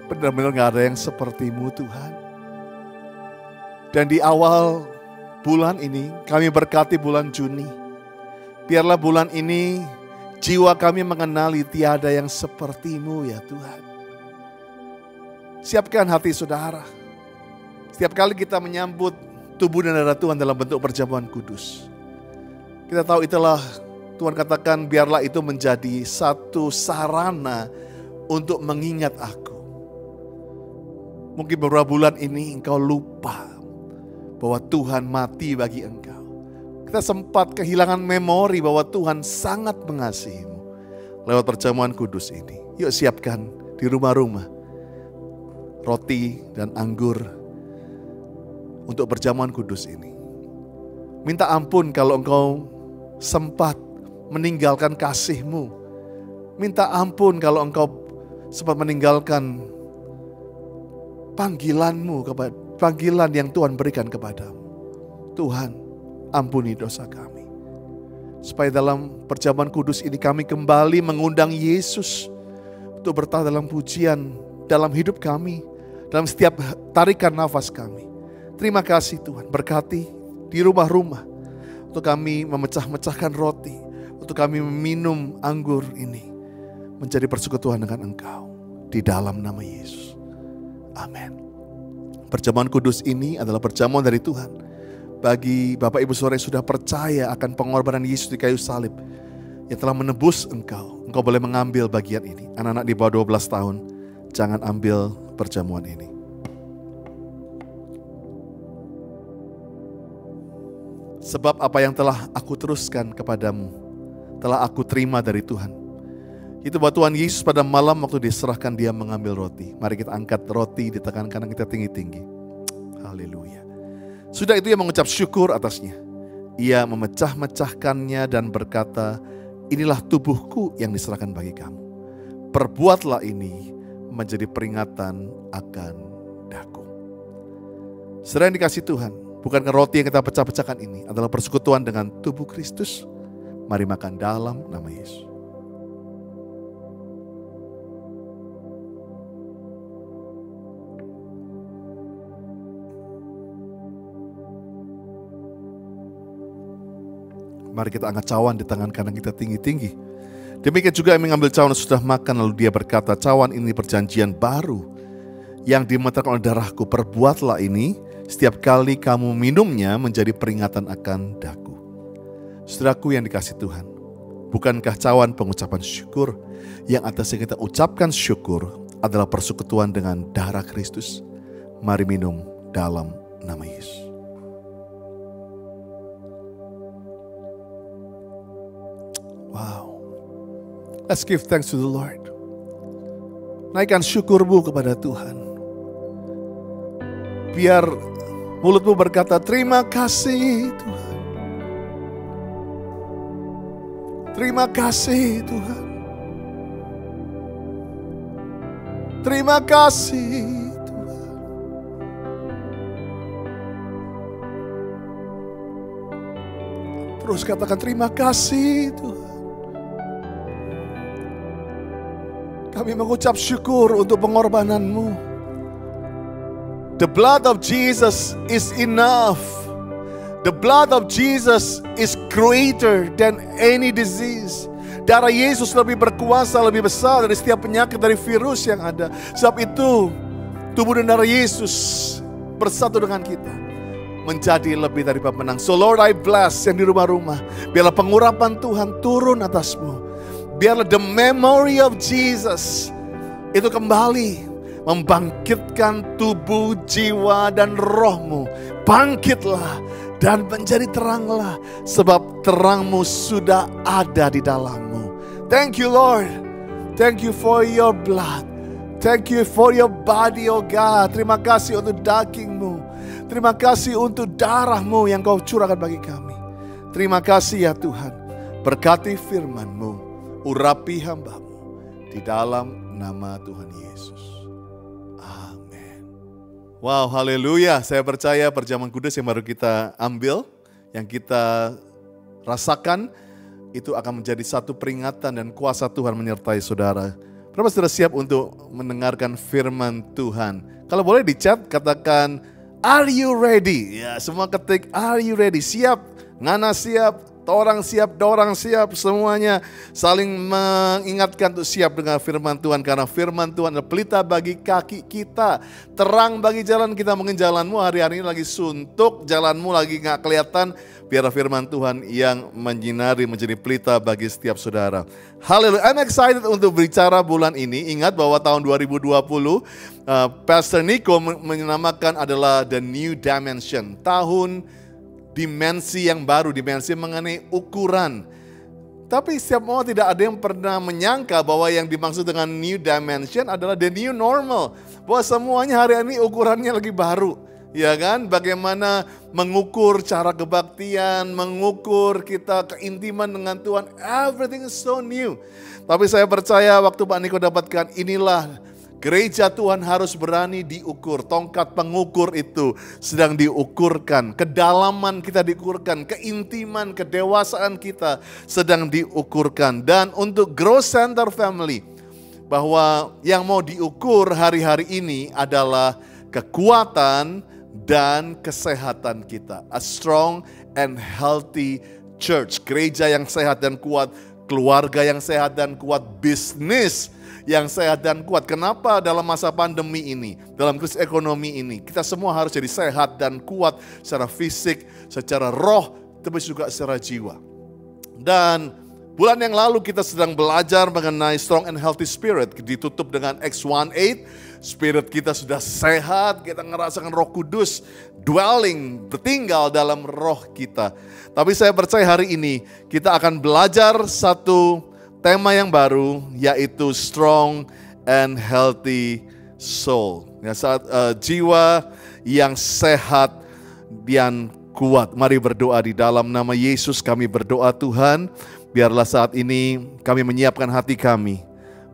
Benar-benar gak ada yang seperti-Mu Tuhan. Dan di awal bulan ini, kami berkati bulan Juni. Biarlah bulan ini jiwa kami mengenali tiada yang seperti-Mu ya Tuhan. Siapkan hati saudara. Setiap kali kita menyambut tubuh dan darah Tuhan dalam bentuk perjamuan kudus, kita tahu itulah Tuhan katakan, biarlah itu menjadi satu sarana untuk mengingat aku. Mungkin beberapa bulan ini engkau lupa bahwa Tuhan mati bagi engkau. Kita sempat kehilangan memori bahwa Tuhan sangat mengasihimu lewat perjamuan kudus ini. Yuk siapkan di rumah-rumah roti dan anggur untuk perjamuan kudus ini. Minta ampun kalau engkau sempat meninggalkan kasih-Mu. Minta ampun kalau engkau sempat meninggalkan panggilan-Mu, panggilan yang Tuhan berikan kepadamu. Tuhan, ampuni dosa kami. Supaya dalam perjamuan kudus ini kami kembali mengundang Yesus untuk bertahan dalam pujian, dalam hidup kami, dalam setiap tarikan nafas kami. Terima kasih Tuhan, berkati di rumah-rumah untuk kami memecah-mecahkan roti, untuk kami meminum anggur ini menjadi persekutuan dengan Engkau di dalam nama Yesus. Amin. Perjamuan kudus ini adalah perjamuan dari Tuhan bagi Bapak Ibu Saudara yang sudah percaya akan pengorbanan Yesus di kayu salib yang telah menebus engkau. Engkau boleh mengambil bagian ini. Anak-anak di bawah 12 tahun, jangan ambil perjamuan ini. Sebab apa yang telah aku teruskan kepadamu telah aku terima dari Tuhan. Itu bahwa Tuhan Yesus pada malam waktu diserahkan dia mengambil roti. Mari kita angkat roti di tangan kanan kita tinggi-tinggi. Haleluya. Sudah itu ia mengucap syukur atasnya. Ia memecah-mecahkannya dan berkata, inilah tubuhku yang diserahkan bagi kamu. Perbuatlah ini menjadi peringatan akan daku. Saudara yang dikasihi Tuhan, bukankah roti yang kita pecah-pecahkan ini adalah persekutuan dengan tubuh Kristus? Mari makan dalam nama Yesus. Mari kita angkat cawan di tangan kanan kita tinggi-tinggi. Demikian juga yang mengambil cawan sudah makan, lalu dia berkata, cawan ini perjanjian baru yang dimeterkan oleh darahku. Perbuatlah ini setiap kali kamu minumnya menjadi peringatan akan daku. Saudaraku yang dikasihi Tuhan, bukankah cawan pengucapan syukur yang atasnya kita ucapkan syukur adalah persekutuan dengan darah Kristus? Mari minum dalam nama Yesus. Wow. Let's give thanks to the Lord. Naikkan syukurmu kepada Tuhan. Biar mulutmu berkata, terima kasih Tuhan. Terima kasih Tuhan. Terima kasih Tuhan. Terus katakan terima kasih Tuhan. Kami mengucap syukur untuk pengorbanan-Mu. The blood of Jesus is enough. The blood of Jesus is greater than any disease. Darah Yesus lebih berkuasa, lebih besar dari setiap penyakit, dari virus yang ada. Sebab itu, tubuh dan darah Yesus bersatu dengan kita, menjadi lebih dari pemenang. So Lord, I bless yang di rumah-rumah. Biarlah pengurapan Tuhan turun atasmu. Biarlah the memory of Jesus itu kembali membangkitkan tubuh, jiwa, dan rohmu. Bangkitlah dan menjadi teranglah, sebab terangmu sudah ada di dalammu. Thank you Lord. Thank you for your blood. Thank you for your body, oh God. Terima kasih untuk dagingmu. Terima kasih untuk darahmu yang kau curahkan bagi kami. Terima kasih ya Tuhan. Berkati firman-Mu. Urapi hamba-Mu di dalam nama Tuhan Yesus. Amin. Wow, haleluya. Saya percaya perjamuan kudus yang baru kita ambil, yang kita rasakan, itu akan menjadi satu peringatan dan kuasa Tuhan menyertai saudara. Berapa saudara siap untuk mendengarkan firman Tuhan? Kalau boleh di chat katakan, are you ready? Ya, semua ketik, are you ready? Siap, ngana siap. Orang siap, dorang siap, semuanya saling mengingatkan untuk siap dengan firman Tuhan. Karena firman Tuhan adalah pelita bagi kaki kita, terang bagi jalan kita. Mungkin jalanmu hari-hari ini lagi suntuk, jalanmu lagi gak kelihatan. Biar firman Tuhan yang menyinari menjadi pelita bagi setiap saudara. Haleluya, I'm excited untuk berbicara bulan ini. Ingat bahwa tahun 2020 Pastor Nico menamakan adalah The New Dimension. Tahun dimensi yang baru, dimensi mengenai ukuran. Tapi setiap orang tidak ada yang pernah menyangka bahwa yang dimaksud dengan new dimension adalah the new normal. Bahwa semuanya hari ini ukurannya lagi baru. Ya kan? Bagaimana mengukur cara kebaktian, mengukur kita keintiman dengan Tuhan. Everything is so new. Tapi saya percaya waktu Pak Niko dapatkan, inilah gereja Tuhan harus berani diukur. Tongkat pengukur itu sedang diukurkan. Kedalaman kita diukurkan. Keintiman, kedewasaan kita sedang diukurkan. Dan untuk Growth Center Family, bahwa yang mau diukur hari-hari ini adalah kekuatan dan kesehatan kita. A strong and healthy church. Gereja yang sehat dan kuat. Keluarga yang sehat dan kuat. Bisnis yang sehat dan kuat. Kenapa dalam masa pandemi ini, dalam krisis ekonomi ini, kita semua harus jadi sehat dan kuat secara fisik, secara roh, tapi juga secara jiwa. Dan bulan yang lalu kita sedang belajar mengenai strong and healthy spirit. Ditutup dengan Acts 1:8, spirit kita sudah sehat, kita ngerasakan Roh Kudus dwelling, bertinggal dalam roh kita. Tapi saya percaya hari ini kita akan belajar satu tema yang baru, yaitu strong and healthy soul. Ya, saat jiwa yang sehat dan kuat. Mari berdoa di dalam nama Yesus. Kami berdoa Tuhan, biarlah saat ini kami menyiapkan hati kami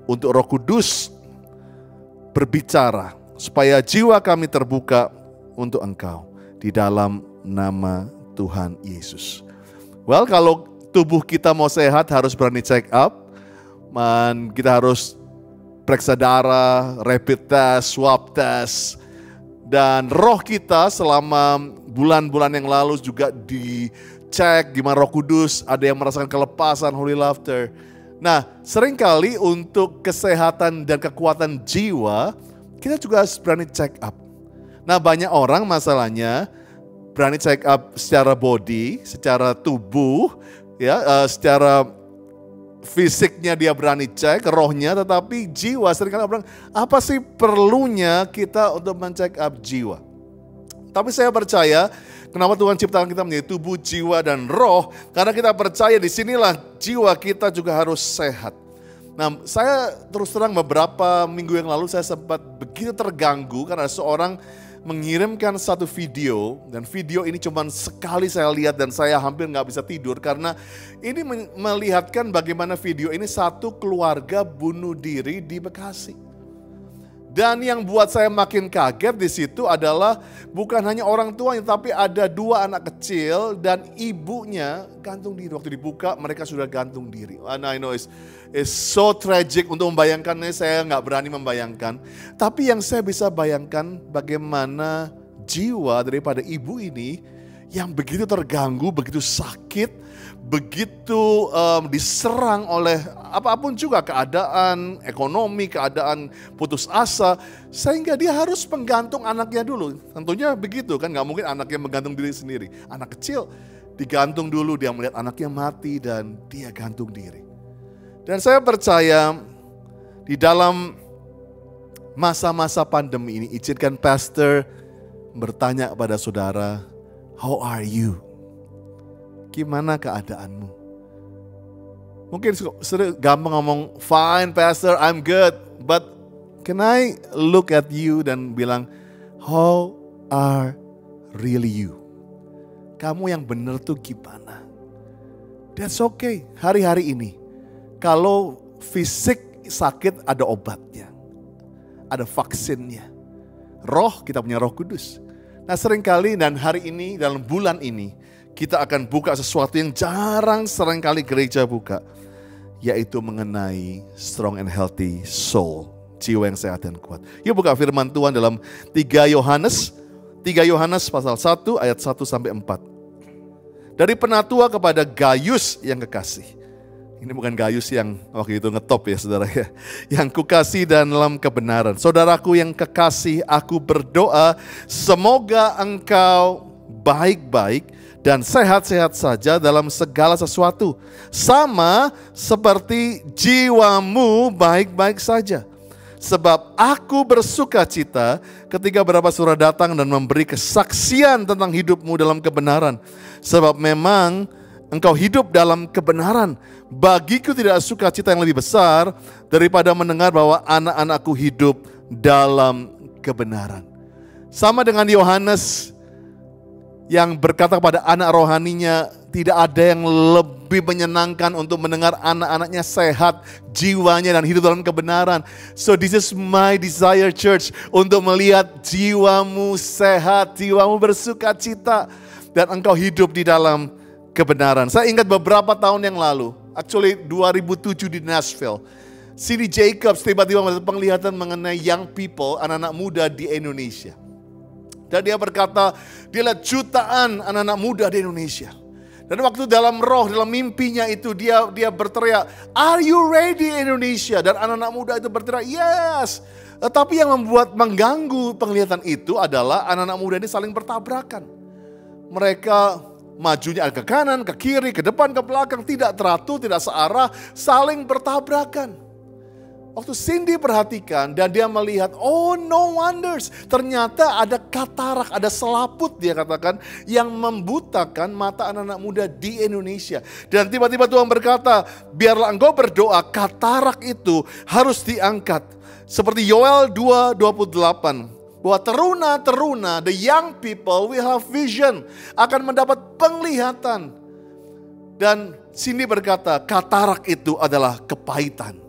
untuk Roh Kudus berbicara, supaya jiwa kami terbuka untuk Engkau di dalam nama Tuhan Yesus. Well, kalau tubuh kita mau sehat harus berani check up. Kita harus periksa darah, rapid test, swab test. Dan roh kita selama bulan-bulan yang lalu juga dicek gimana Roh Kudus, ada yang merasakan kelepasan, holy laughter. Nah, seringkali untuk kesehatan dan kekuatan jiwa, kita juga harus berani check up. Nah, banyak orang masalahnya berani check up secara body, secara tubuh, ya, secara fisiknya dia berani cek, rohnya, tetapi jiwa seringkali orang, apa sih perlunya kita untuk men-check up jiwa? Tapi saya percaya, kenapa Tuhan ciptakan kita menjadi tubuh, jiwa, dan roh? Karena kita percaya di sinilah jiwa kita juga harus sehat. Nah, saya terus terang beberapa minggu yang lalu saya sempat begitu terganggu karena seorang mengirimkan satu video, dan video ini cuma sekali saya lihat dan saya hampir nggak bisa tidur karena ini melihatkan bagaimana video ini satu keluarga bunuh diri di Bekasi. Dan yang buat saya makin kaget di situ adalah bukan hanya orang tuanya, tapi ada 2 anak kecil dan ibunya gantung diri. Waktu dibuka mereka sudah gantung diri. And I know it's so tragic, untuk membayangkannya saya nggak berani membayangkan. Tapi yang saya bisa bayangkan bagaimana jiwa daripada ibu ini yang begitu terganggu, begitu sakit, begitu diserang oleh apapun juga, keadaan ekonomi, keadaan putus asa, sehingga dia harus menggantung anaknya dulu. Tentunya begitu kan, gak mungkin anaknya menggantung diri sendiri. Anak kecil digantung dulu, dia melihat anaknya mati dan dia gantung diri. Dan saya percaya di dalam masa-masa pandemi ini, izinkan pastor bertanya kepada saudara, how are you? Gimana keadaanmu? Mungkin gampang ngomong, fine pastor, I'm good. But can I look at you dan bilang, how are really you? Kamu yang benar tuh gimana? That's okay. Hari-hari ini, kalau fisik sakit ada obatnya. Ada vaksinnya. Roh, kita punya Roh Kudus. Nah seringkali dan hari ini, dalam bulan ini, kita akan buka sesuatu yang jarang seringkali gereja buka. Yaitu mengenai strong and healthy soul. Jiwa yang sehat dan kuat. Yuk buka firman Tuhan dalam 3 Yohanes. 3 Yohanes pasal 1 ayat 1-4. Dari penatua kepada Gaius yang kekasih. Ini bukan Gaius yang waktu itu ngetop ya saudara ya. Yang kukasih dan dalam kebenaran. Saudaraku yang kekasih, aku berdoa semoga engkau baik-baik dan sehat-sehat saja dalam segala sesuatu. Sama seperti jiwamu baik-baik saja. Sebab aku bersuka cita ketika beberapa surah datang dan memberi kesaksian tentang hidupmu dalam kebenaran. Sebab memang engkau hidup dalam kebenaran. Bagiku tidak suka cita yang lebih besar daripada mendengar bahwa anak-anakku hidup dalam kebenaran. Sama dengan Yohanes yang berkata kepada anak rohaninya, tidak ada yang lebih menyenangkan untuk mendengar anak-anaknya sehat, jiwanya dan hidup dalam kebenaran. So this is my desire church, untuk melihat jiwamu sehat, jiwamu bersuka cita, dan engkau hidup di dalam kebenaran. Saya ingat beberapa tahun yang lalu, actually 2007 di Nashville, C.D. Jacobs tiba-tiba melihat penglihatan mengenai young people, anak-anak muda di Indonesia. Dan dia berkata, dia lihat jutaan anak-anak muda di Indonesia. Dan waktu dalam roh, dalam mimpinya itu dia berteriak, are you ready Indonesia? Dan anak-anak muda itu berteriak, yes. Tapi yang membuat mengganggu penglihatan itu adalah anak-anak muda ini saling bertabrakan. Mereka majunya ke kanan, ke kiri, ke depan, ke belakang, tidak teratur, tidak searah, saling bertabrakan. Waktu Cindy perhatikan dan dia melihat, oh no wonders, ternyata ada katarak, ada selaput dia katakan yang membutakan mata anak-anak muda di Indonesia. Dan tiba-tiba Tuhan berkata, biarlah engkau berdoa, katarak itu harus diangkat. Seperti Yoel 2:28, bahwa teruna-teruna, the young people will have vision, akan mendapat penglihatan. Dan Cindy berkata, katarak itu adalah kepahitan,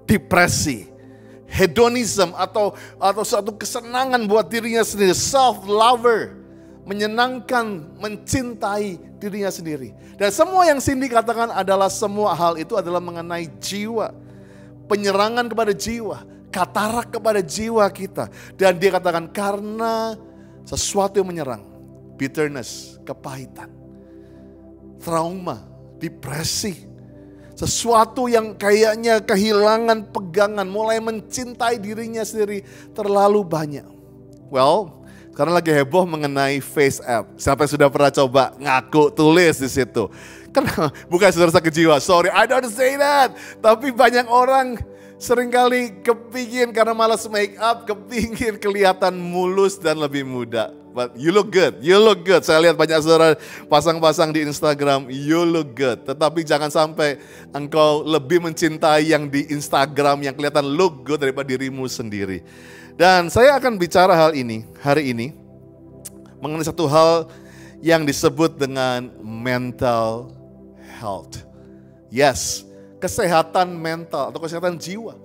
depresi, hedonism atau suatu kesenangan buat dirinya sendiri, self-lover, menyenangkan, mencintai dirinya sendiri. Dan semua yang Cindy katakan adalah semua hal itu adalah mengenai jiwa, penyerangan kepada jiwa, katarak kepada jiwa kita. Dan dia katakan karena sesuatu yang menyerang, bitterness, kepahitan, trauma, depresi, sesuatu yang kayaknya kehilangan pegangan, mulai mencintai dirinya sendiri terlalu banyak. Well, sekarang lagi heboh mengenai face app. Siapa yang sudah pernah coba ngaku tulis di situ? Kan bukan saudara sakit jiwa, sorry I don't say that. Tapi banyak orang seringkali kepingin karena malas make up, kepingin kelihatan mulus dan lebih muda. but you look good. You look good. Saya lihat banyak saudara pasang-pasang di Instagram, you look good. Tetapi jangan sampai engkau lebih mencintai yang di Instagram yang kelihatan look good daripada dirimu sendiri. Dan saya akan bicara hal ini hari ini mengenai satu hal yang disebut dengan mental health. Yes, kesehatan mental atau kesehatan jiwa.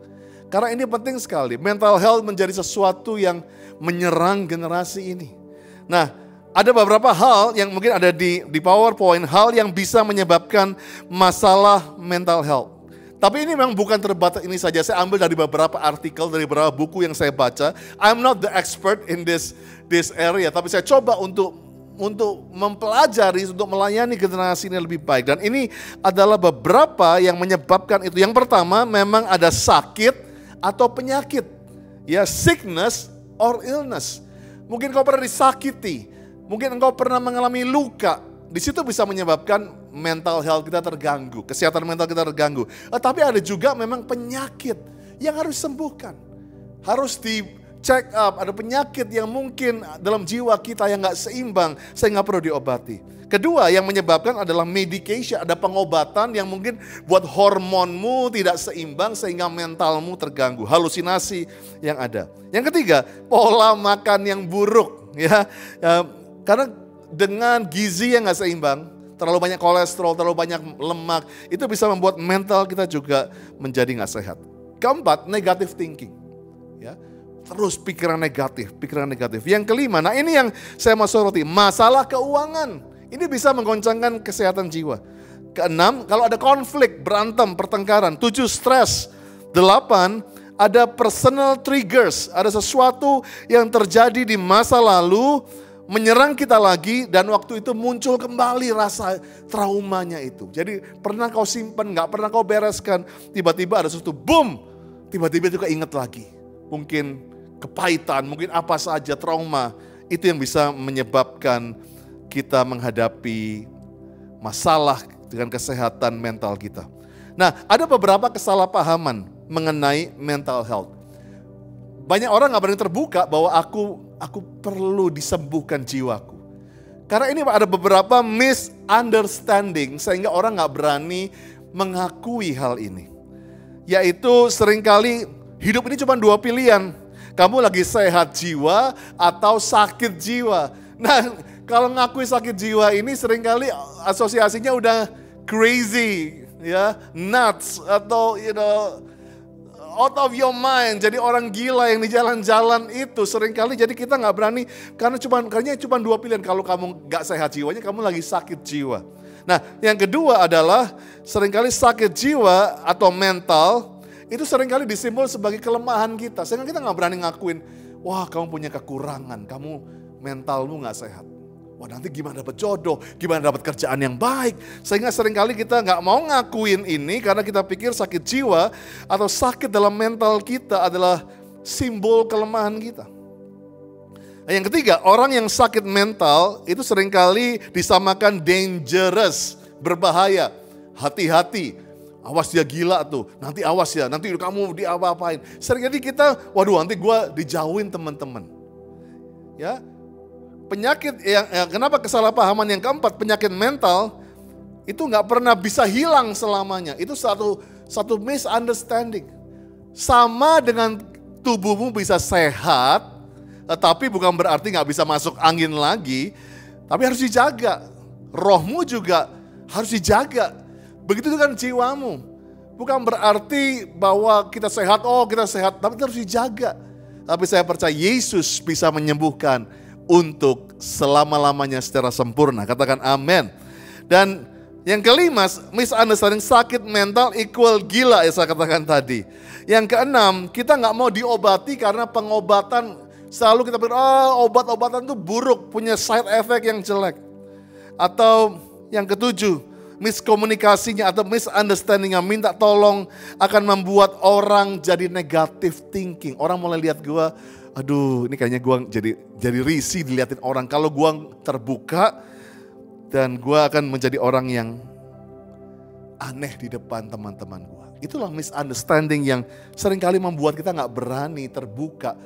Karena ini penting sekali. Mental health menjadi sesuatu yang menyerang generasi ini. Nah, ada beberapa hal yang mungkin ada di PowerPoint, hal yang bisa menyebabkan masalah mental health. Tapi ini memang bukan terbatas ini saja. Saya ambil dari beberapa artikel, dari beberapa buku yang saya baca. I'm not the expert in this area, tapi saya coba untuk mempelajari, untuk melayani generasi ini lebih baik. Dan ini adalah beberapa yang menyebabkan itu. Yang pertama, memang ada sakit atau penyakit. Ya, sickness or illness. Mungkin kau pernah disakiti, mungkin engkau pernah mengalami luka. Di situ bisa menyebabkan mental health kita terganggu, kesehatan mental kita terganggu. Tapi ada juga memang penyakit yang harus disembuhkan. Harus di check up, ada penyakit yang mungkin dalam jiwa kita yang gak seimbang sehingga perlu diobati. Kedua yang menyebabkan adalah medication, ada pengobatan yang mungkin buat hormonmu tidak seimbang sehingga mentalmu terganggu, halusinasi yang ada. Yang ketiga, pola makan yang buruk, ya, karena dengan gizi yang gak seimbang, terlalu banyak kolesterol, terlalu banyak lemak, itu bisa membuat mental kita juga menjadi gak sehat. Keempat, negative thinking, ya. Terus pikiran negatif. Yang kelima, nah ini yang saya mau soroti, masalah keuangan. Ini bisa menggoncangkan kesehatan jiwa. Keenam, kalau ada konflik, berantem, pertengkaran. 7, stres. 8, ada personal triggers. Ada sesuatu yang terjadi di masa lalu, menyerang kita lagi, dan waktu itu muncul kembali rasa traumanya itu. Jadi pernah kau simpan, gak pernah kau bereskan, tiba-tiba ada sesuatu, boom, tiba-tiba itu keinget lagi. Mungkin kepahitan, mungkin apa saja, trauma. Itu yang bisa menyebabkan kita menghadapi masalah dengan kesehatan mental kita. Nah, ada beberapa kesalahpahaman mengenai mental health. Banyak orang gak berani terbuka bahwa aku perlu disembuhkan jiwaku. Karena ini ada beberapa misunderstanding sehingga orang gak berani mengakui hal ini. Yaitu seringkali hidup ini cuma 2 pilihan. Kamu lagi sehat jiwa atau sakit jiwa. Nah, kalau ngakui sakit jiwa ini seringkali asosiasinya udah crazy, ya, nuts, atau out of your mind. Jadi orang gila yang di jalan-jalan itu seringkali jadi kita nggak berani karena cuma 2 pilihan. Kalau kamu nggak sehat jiwanya, kamu lagi sakit jiwa. Nah, yang kedua adalah seringkali sakit jiwa atau mental itu seringkali disimbol sebagai kelemahan kita. Sehingga kita nggak berani ngakuin, wah kamu punya kekurangan, kamu mentalmu nggak sehat. Wah nanti gimana dapat jodoh, gimana dapat kerjaan yang baik. Sehingga seringkali kita nggak mau ngakuin ini karena kita pikir sakit jiwa atau sakit dalam mental kita adalah simbol kelemahan kita. Nah, yang ketiga, orang yang sakit mental itu seringkali disamakan dangerous, berbahaya, hati-hati. Awas dia gila tuh, nanti awas ya, nanti kamu diapa-apain. Seringkali kita, waduh nanti gue dijauhin teman-teman. Ya. Penyakit kenapa kesalahpahaman yang keempat, penyakit mental itu nggak pernah bisa hilang selamanya. Itu satu misunderstanding. Sama dengan tubuhmu bisa sehat, tapi bukan berarti nggak bisa masuk angin lagi. Tapi harus dijaga. Rohmu juga harus dijaga. Begitu juga jiwamu. Bukan berarti bahwa kita sehat, tapi harus dijaga. Tapi saya percaya Yesus bisa menyembuhkan untuk selama-lamanya secara sempurna. Katakan amin. Dan yang kelima, misunderstanding, sakit mental equal gila ya saya katakan tadi. Yang keenam, kita nggak mau diobati karena pengobatan selalu kita pikir, obat-obatan itu buruk, punya side effect yang jelek. Atau yang ketujuh, miskomunikasinya atau misunderstandingnya, minta tolong akan membuat orang jadi negative thinking. Orang mulai lihat gue, aduh ini kayaknya gue jadi risih dilihatin orang. Kalau gue terbuka dan gue akan menjadi orang yang aneh di depan teman-teman gue. Itulah misunderstanding yang seringkali membuat kita gak berani terbuka.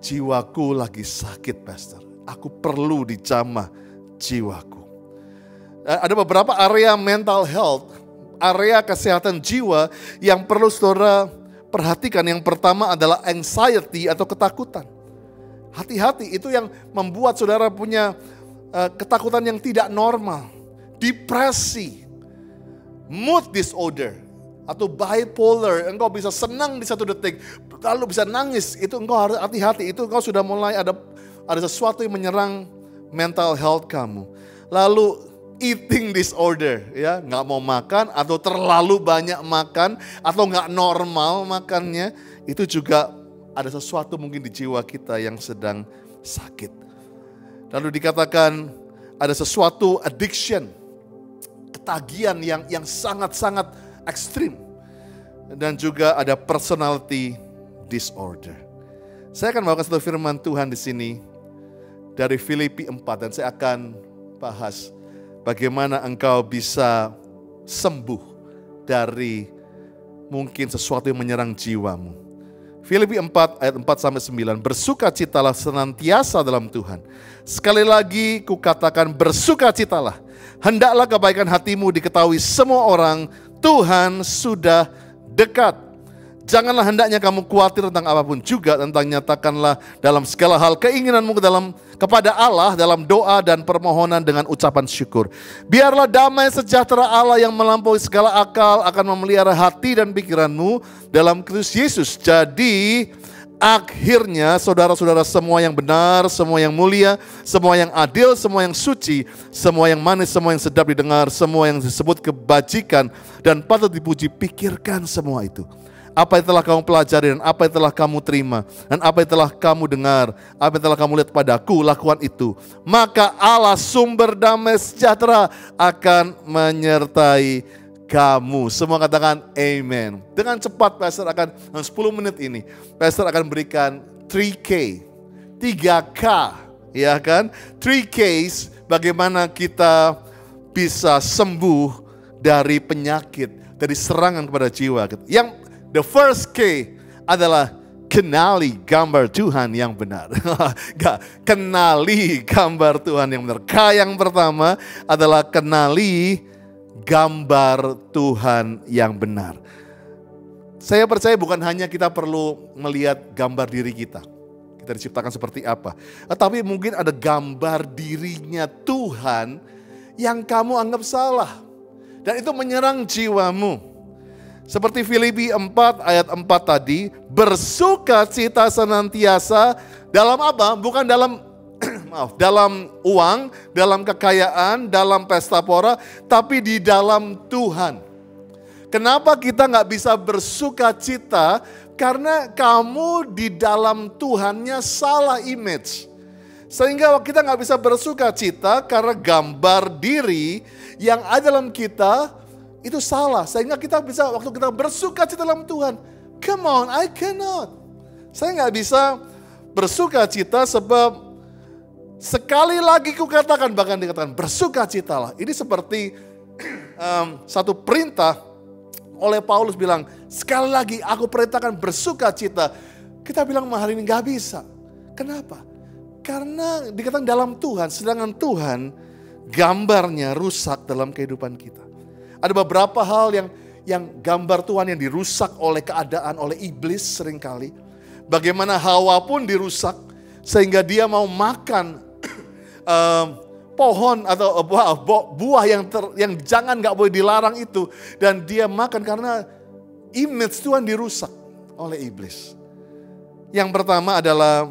Jiwaku lagi sakit, pastor. aku perlu dijamah jiwaku. Ada beberapa area mental health, area kesehatan jiwa yang perlu saudara perhatikan. Yang pertama adalah anxiety atau ketakutan. Hati-hati, itu yang membuat saudara punya ketakutan yang tidak normal. Depresi, mood disorder, atau bipolar. Engkau bisa senang di 1 detik, lalu bisa nangis. Itu engkau harus hati-hati, itu engkau sudah mulai ada sesuatu yang menyerang mental health kamu. Lalu eating disorder, ya, nggak mau makan atau terlalu banyak makan atau nggak normal makannya, itu juga ada sesuatu mungkin di jiwa kita yang sedang sakit. Lalu dikatakan ada sesuatu addiction, ketagihan yang sangat-sangat ekstrim, dan juga ada personality disorder. Saya akan bawakan satu firman Tuhan di sini dari Filipi 4 dan saya akan bahas bagaimana engkau bisa sembuh dari mungkin sesuatu yang menyerang jiwamu. Filipi 4 ayat 4-9, bersukacitalah senantiasa dalam Tuhan. Sekali lagi kukatakan bersukacitalah. Hendaklah kebaikan hatimu diketahui semua orang, Tuhan sudah dekat. Janganlah hendaknya kamu khawatir tentang apapun, juga tentang nyatakanlah dalam segala hal keinginanmu kepada Allah dalam doa dan permohonan dengan ucapan syukur. Biarlah damai sejahtera Allah yang melampaui segala akal akan memelihara hati dan pikiranmu dalam Kristus Yesus. Jadi akhirnya saudara-saudara, semua yang benar, semua yang mulia, semua yang adil, semua yang suci, semua yang manis, semua yang sedap didengar, semua yang disebut kebajikan dan patut dipuji, pikirkan semua itu. Apa yang telah kamu pelajari dan apa yang telah kamu terima dan apa yang telah kamu dengar, apa yang telah kamu lihat padaku, lakukan itu. Maka Allah sumber damai sejahtera akan menyertai kamu. Semua katakan amen. Dengan cepat Pastor akan 10 menit ini, Pastor akan berikan 3K, ya kan? 3Ks bagaimana kita bisa sembuh dari penyakit, dari serangan kepada jiwa. Yang the first K adalah kenali gambar Tuhan yang benar. Kenali gambar Tuhan yang benar. K yang pertama adalah kenali gambar Tuhan yang benar. Saya percaya bukan hanya kita perlu melihat gambar diri kita. Kita diciptakan seperti apa. Tetapi mungkin ada gambar dirinya Tuhan yang kamu anggap salah. Dan itu menyerang jiwamu. Seperti Filipi 4 ayat 4 tadi, bersukacita senantiasa dalam apa? Bukan dalam dalam uang, dalam kekayaan, dalam pesta pora, tapi di dalam Tuhan. Kenapa kita nggak bisa bersukacita? Karena kamu di dalam Tuhannya salah image. Sehingga kita nggak bisa bersukacita karena gambar diri yang ada dalam kita itu salah, sehingga kita bisa waktu kita bersukacita dalam Tuhan, come on, I cannot. Saya nggak bisa bersukacita sebab sekali lagi kukatakan, bahkan dikatakan bersukacitalah. Ini seperti satu perintah oleh Paulus bilang, sekali lagi aku perintahkan bersukacita. Kita bilang hari ini nggak bisa. Kenapa? Karena dikatakan dalam Tuhan, sedangkan Tuhan gambarnya rusak dalam kehidupan kita. Ada beberapa hal yang gambar Tuhan yang dirusak oleh keadaan, oleh iblis seringkali. Bagaimana Hawa pun dirusak sehingga dia mau makan pohon atau buah yang jangan nggak boleh dilarang itu. Dan dia makan karena image Tuhan dirusak oleh iblis. Yang pertama adalah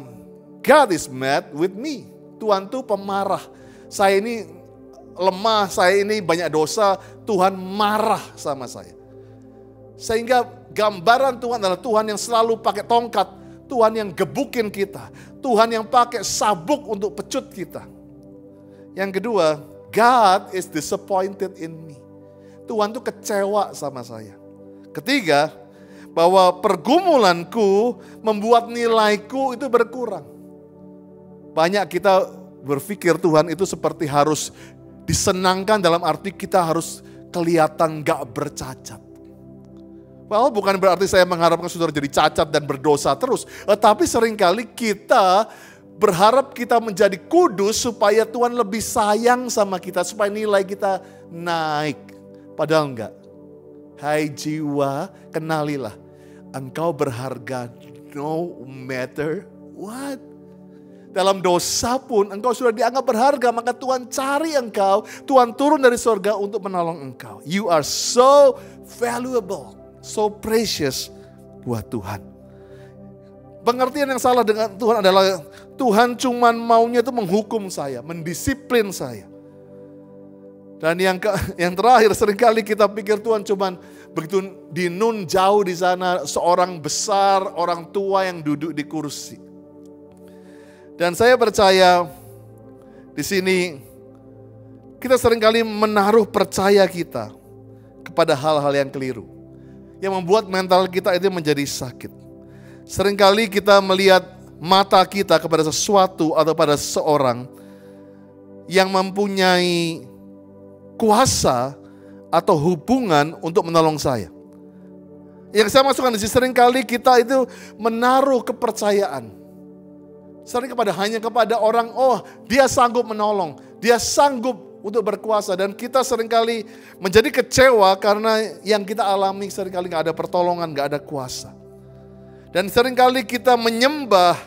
God is mad with me. Tuhan tuh pemarah. Saya ini lemah, saya ini banyak dosa, Tuhan marah sama saya. Sehingga gambaran Tuhan adalah Tuhan yang selalu pakai tongkat, Tuhan yang gebukin kita, Tuhan yang pakai sabuk untuk pecut kita. Yang kedua, God is disappointed in me. Tuhan tuh kecewa sama saya. Ketiga, bahwa pergumulanku membuat nilaiku itu berkurang. Banyak kita berpikir Tuhan itu seperti harus disenangkan dalam arti kita harus kelihatan gak bercacat. Well, bukan berarti saya mengharapkan saudara jadi cacat dan berdosa terus. Tapi seringkali kita berharap kita menjadi kudus supaya Tuhan lebih sayang sama kita, supaya nilai kita naik. Padahal enggak. Hai jiwa, kenalilah engkau berharga no matter what. Dalam dosa pun engkau sudah dianggap berharga, maka Tuhan cari engkau, Tuhan turun dari surga untuk menolong engkau. You are so valuable, so precious buat Tuhan. Pengertian yang salah dengan Tuhan adalah Tuhan cuman maunya itu menghukum saya, mendisiplin saya. Dan yang terakhir, seringkali kita pikir Tuhan cuman begitu di nun jauh di sana, seorang besar, orang tua yang duduk di kursi. Dan saya percaya di sini kita seringkali menaruh percaya kita kepada hal-hal yang keliru, yang membuat mental kita itu menjadi sakit. Seringkali kita melihat mata kita kepada sesuatu atau pada seorang yang mempunyai kuasa atau hubungan untuk menolong saya. Yang saya masukkan di sini, seringkali kita itu menaruh kepercayaan hanya kepada orang, oh dia sanggup menolong, dia sanggup untuk berkuasa. Dan kita seringkali menjadi kecewa karena yang kita alami seringkali gak ada pertolongan, gak ada kuasa. Dan seringkali kita menyembah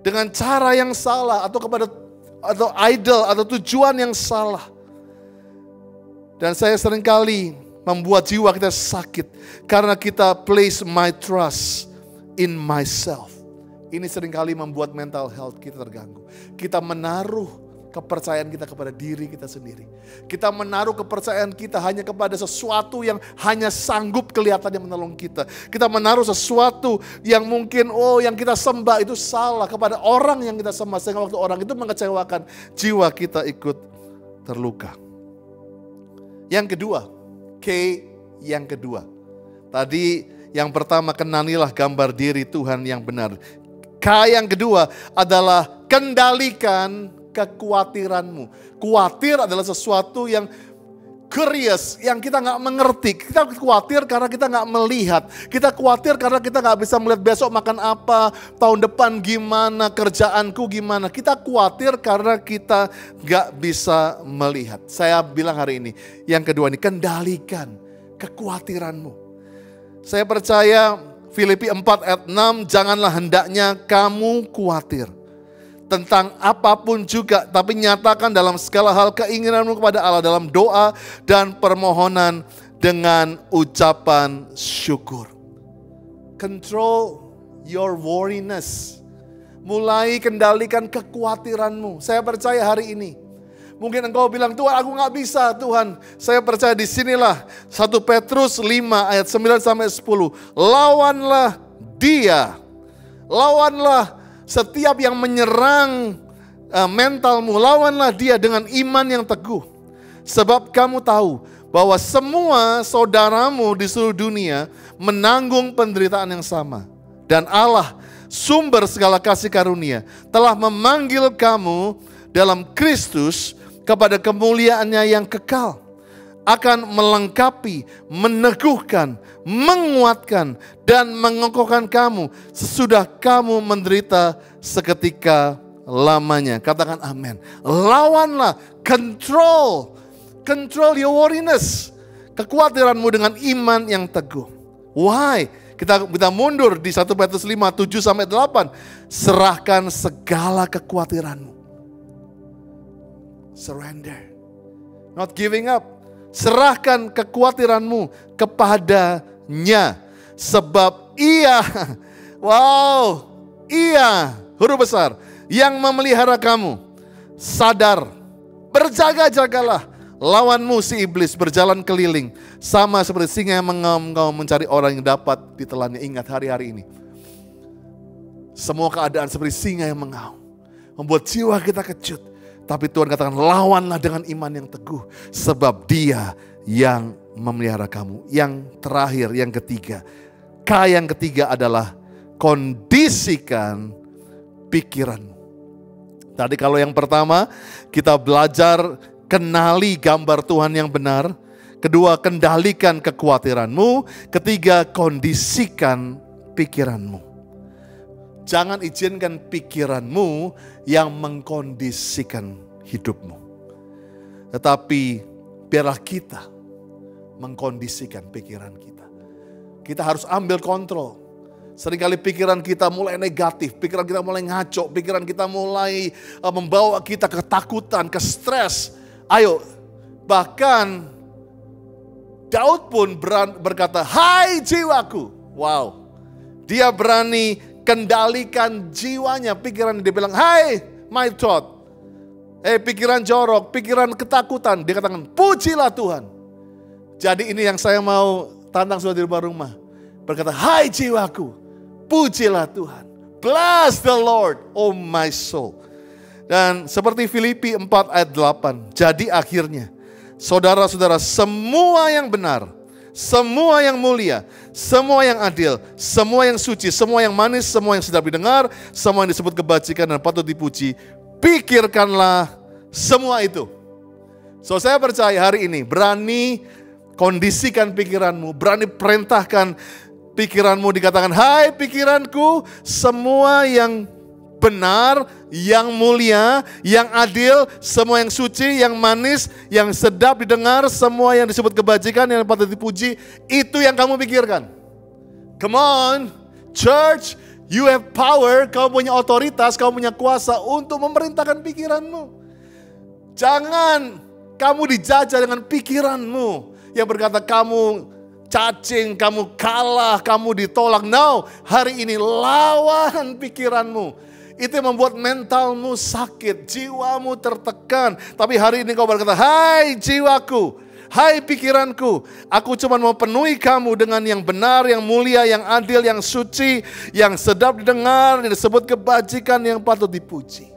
dengan cara yang salah atau idol atau tujuan yang salah. Dan saya seringkali membuat jiwa kita sakit karena kita place my trust in myself. Ini seringkali membuat mental health kita terganggu. Kita menaruh kepercayaan kita kepada diri kita sendiri. Kita menaruh kepercayaan kita hanya kepada sesuatu yang hanya sanggup kelihatannya menolong kita. Kita menaruh sesuatu yang mungkin yang kita sembah itu salah kepada orang yang kita sembah. Sehingga waktu orang itu mengecewakan, jiwa kita ikut terluka. Yang kedua, yang kedua. Tadi yang pertama, kenalilah gambar diri Tuhan yang benar. Yang kedua adalah kendalikan kekhawatiranmu. Khawatir adalah sesuatu yang curious, yang kita gak mengerti. Kita khawatir karena kita gak melihat. Kita khawatir karena kita gak bisa melihat besok makan apa, tahun depan gimana, kerjaanku gimana. Kita khawatir karena kita gak bisa melihat. Saya bilang hari ini, yang kedua ini, kendalikan kekhawatiranmu. Saya percaya Filipi 4 ayat 6, janganlah hendaknya kamu khawatir tentang apapun juga, tapi nyatakan dalam segala hal keinginanmu kepada Allah dalam doa dan permohonan dengan ucapan syukur. Control your worriness. Mulai kendalikan kekhawatiranmu. Saya percaya hari ini, mungkin engkau bilang, Tuhan aku gak bisa Tuhan. Saya percaya di sinilah 1 Petrus 5 ayat 9-10. Lawanlah dia. Lawanlah setiap yang menyerang mentalmu. Lawanlah dia dengan iman yang teguh. Sebab kamu tahu bahwa semua saudaramu di seluruh dunia menanggung penderitaan yang sama. Dan Allah, sumber segala kasih karunia, telah memanggil kamu dalam Kristus kepada kemuliaannya yang kekal, akan melengkapi, meneguhkan, menguatkan, dan mengokohkan kamu sesudah kamu menderita seketika lamanya. Katakan amin. Lawanlah, control your worriness, kekhawatiranmu dengan iman yang teguh. Why? Kita mundur di 1 Petrus 5, 7-8. Serahkan segala kekhawatiranmu. Surrender. Not giving up. Serahkan kekhawatiranmu kepadanya. Sebab ia, ia, huruf besar, yang memelihara kamu. Sadar, berjaga-jagalah. Lawanmu si iblis berjalan keliling. Sama seperti singa yang mengaum-ngaum mencari orang yang dapat ditelannya. Ingat hari-hari ini. Semua keadaan seperti singa yang mengaum. Membuat jiwa kita kecut. Tapi Tuhan katakan, lawanlah dengan iman yang teguh. Sebab dia yang memelihara kamu. Yang terakhir, yang ketiga. Yang ketiga adalah kondisikan pikiranmu. Tadi kalau yang pertama, kita belajar kenali gambar Tuhan yang benar. Kedua, kendalikan kekhawatiranmu. Ketiga, kondisikan pikiranmu. Jangan izinkan pikiranmu yang mengkondisikan hidupmu. Tetapi biarlah kita mengkondisikan pikiran kita. Kita harus ambil kontrol. Seringkali pikiran kita mulai negatif, pikiran kita mulai ngaco, pikiran kita mulai membawa kita ke ketakutan, ke stres. Ayo, bahkan Daud pun berkata, "Hai jiwaku." Wow, dia berani kendalikan jiwanya, pikiran dia bilang, "Hai my thought." Pikiran jorok, pikiran ketakutan. Dia katakan, "Pujilah Tuhan." Jadi ini yang saya mau tantang saudara di rumah. Berkata, "Hai jiwaku, pujilah Tuhan. Bless the Lord, oh my soul." Dan seperti Filipi 4 ayat 8. Jadi akhirnya, saudara-saudara, semua yang benar, semua yang mulia, semua yang adil, semua yang suci, semua yang manis, semua yang sedap didengar, semua yang disebut kebajikan dan patut dipuji, pikirkanlah semua itu. So saya percaya hari ini berani kondisikan pikiranmu, berani perintahkan pikiranmu, dikatakan, "Hai pikiranku, semua yang benar, yang mulia, yang adil, semua yang suci, yang manis, yang sedap didengar, semua yang disebut kebajikan, yang patut dipuji, itu yang kamu pikirkan." Come on, church, you have power, kamu punya otoritas, kamu punya kuasa untuk memerintahkan pikiranmu. Jangan kamu dijajah dengan pikiranmu yang berkata kamu cacing, kamu kalah, kamu ditolak. No, hari ini lawan pikiranmu. Itu yang membuat mentalmu sakit, jiwamu tertekan. Tapi hari ini kau berkata, "Hai jiwaku, hai pikiranku, aku cuma mau penuhi kamu dengan yang benar, yang mulia, yang adil, yang suci, yang sedap didengar, yang disebut kebajikan, yang patut dipuji."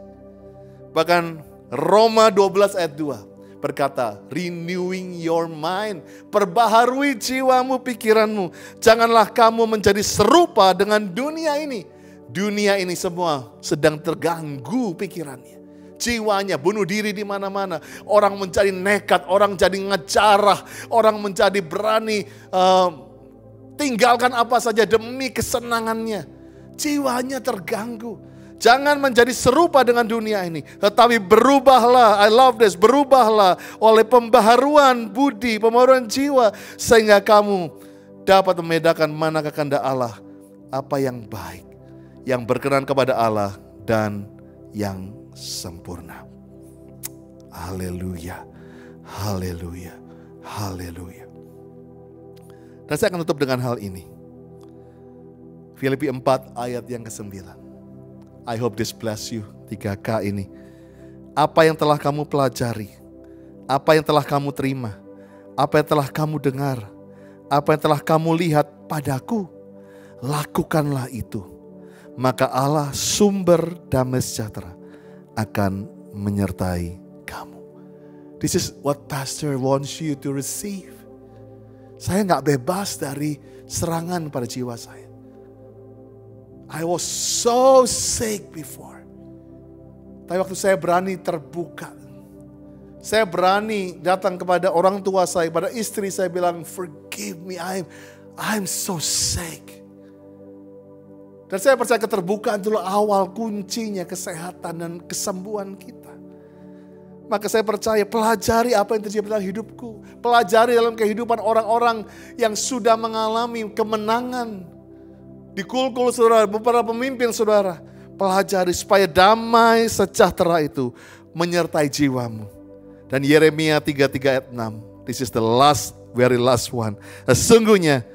Bahkan Roma 12 ayat 2 berkata, "Renewing your mind." Perbaharui jiwamu, pikiranmu. Janganlah kamu menjadi serupa dengan dunia ini. Dunia ini semua sedang terganggu pikirannya. Jiwanya bunuh diri di mana-mana. Orang menjadi nekat, orang jadi ngejarah, orang menjadi berani tinggalkan apa saja demi kesenangannya. Jiwanya terganggu. Jangan menjadi serupa dengan dunia ini, tetapi berubahlah, I love this, berubahlah oleh pembaharuan budi, pembaharuan jiwa, sehingga kamu dapat membedakan manakah kehendak Allah, apa yang baik, yang berkenan kepada Allah, dan yang sempurna. Haleluya, haleluya, haleluya. Dan saya akan tutup dengan hal ini. Filipi 4 ayat yang ke-9. I hope this bless you, 3K ini. Apa yang telah kamu pelajari, apa yang telah kamu terima, apa yang telah kamu dengar, apa yang telah kamu lihat padaku, lakukanlah itu. Maka Allah sumber damai sejahtera akan menyertai kamu. This is what Pastor wants you to receive. Saya gak bebas dari serangan pada jiwa saya. I was so sick before. Tapi waktu saya berani terbuka, saya berani datang kepada orang tua saya, pada istri saya bilang, "Forgive me, I'm so sick." Dan saya percaya keterbukaan itulah awal kuncinya kesehatan dan kesembuhan kita. Maka saya percaya pelajari apa yang terjadi dalam hidupku. Pelajari dalam kehidupan orang-orang yang sudah mengalami kemenangan. Dikul-kul saudara, beberapa pemimpin saudara. Pelajari supaya damai sejahtera itu menyertai jiwamu. Dan Yeremia 33 ayat 6. This is the very last one. Sesungguhnya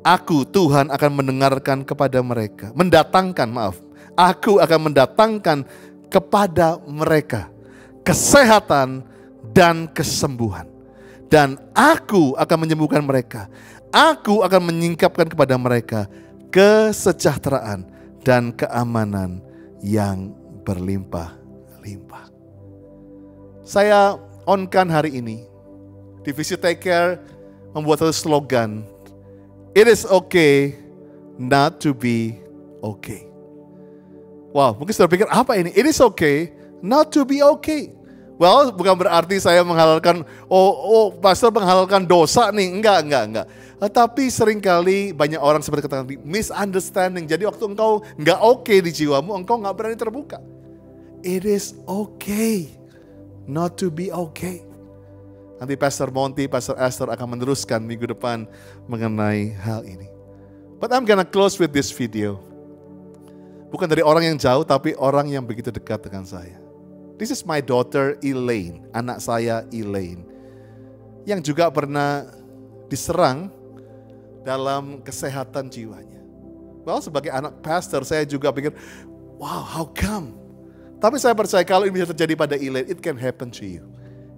aku Tuhan akan mendengarkan kepada mereka. Aku akan mendatangkan kepada mereka kesehatan dan kesembuhan. Dan aku akan menyembuhkan mereka. Aku akan menyingkapkan kepada mereka kesejahteraan dan keamanan yang berlimpah-limpah. Saya on-kan hari ini. Divisi Take Care membuat satu slogan. It is okay not to be okay. Wow, mungkin saudara pikir apa ini? It is okay not to be okay. Well, bukan berarti saya menghalalkan, pastor menghalalkan dosa nih, enggak. Tapi seringkali banyak orang seperti katakan misunderstanding. Jadi waktu engkau enggak oke di jiwamu, engkau enggak berani terbuka. It is okay not to be okay. Nanti Pastor Monty, Pastor Esther akan meneruskan minggu depan mengenai hal ini. But I'm gonna close with this video. Bukan dari orang yang jauh, tapi orang yang begitu dekat dengan saya. This is my daughter Elaine, anak saya Elaine, yang juga pernah diserang dalam kesehatan jiwanya. Well, sebagai anak pastor saya juga pikir, wow, how come? Tapi saya percaya kalau ini bisa terjadi pada Elaine, it can happen to you.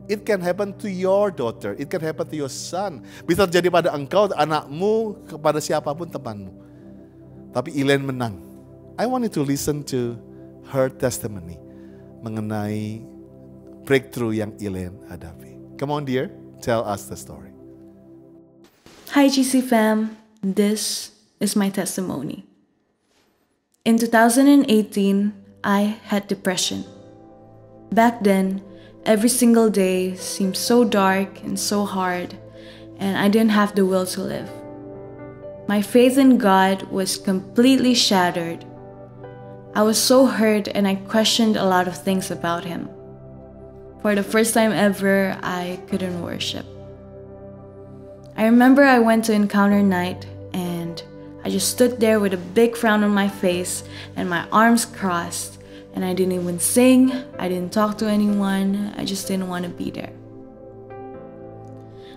It can happen to your daughter, it can happen to your son. Bisa terjadi pada engkau, anakmu, kepada siapapun temanmu. Tapi Elaine menang. I want you to listen to her testimony mengenai breakthrough yang Elaine hadapi. Come on dear, tell us the story. Hi GC fam, this is my testimony. In 2018, I had depression. Back then, every single day seemed so dark and so hard, and I didn't have the will to live. My faith in God was completely shattered. I was so hurt and I questioned a lot of things about Him. For the first time ever, I couldn't worship. I remember I went to encounter night and I just stood there with a big frown on my face and my arms crossed, and I didn't even sing, I didn't talk to anyone, I just didn't want to be there.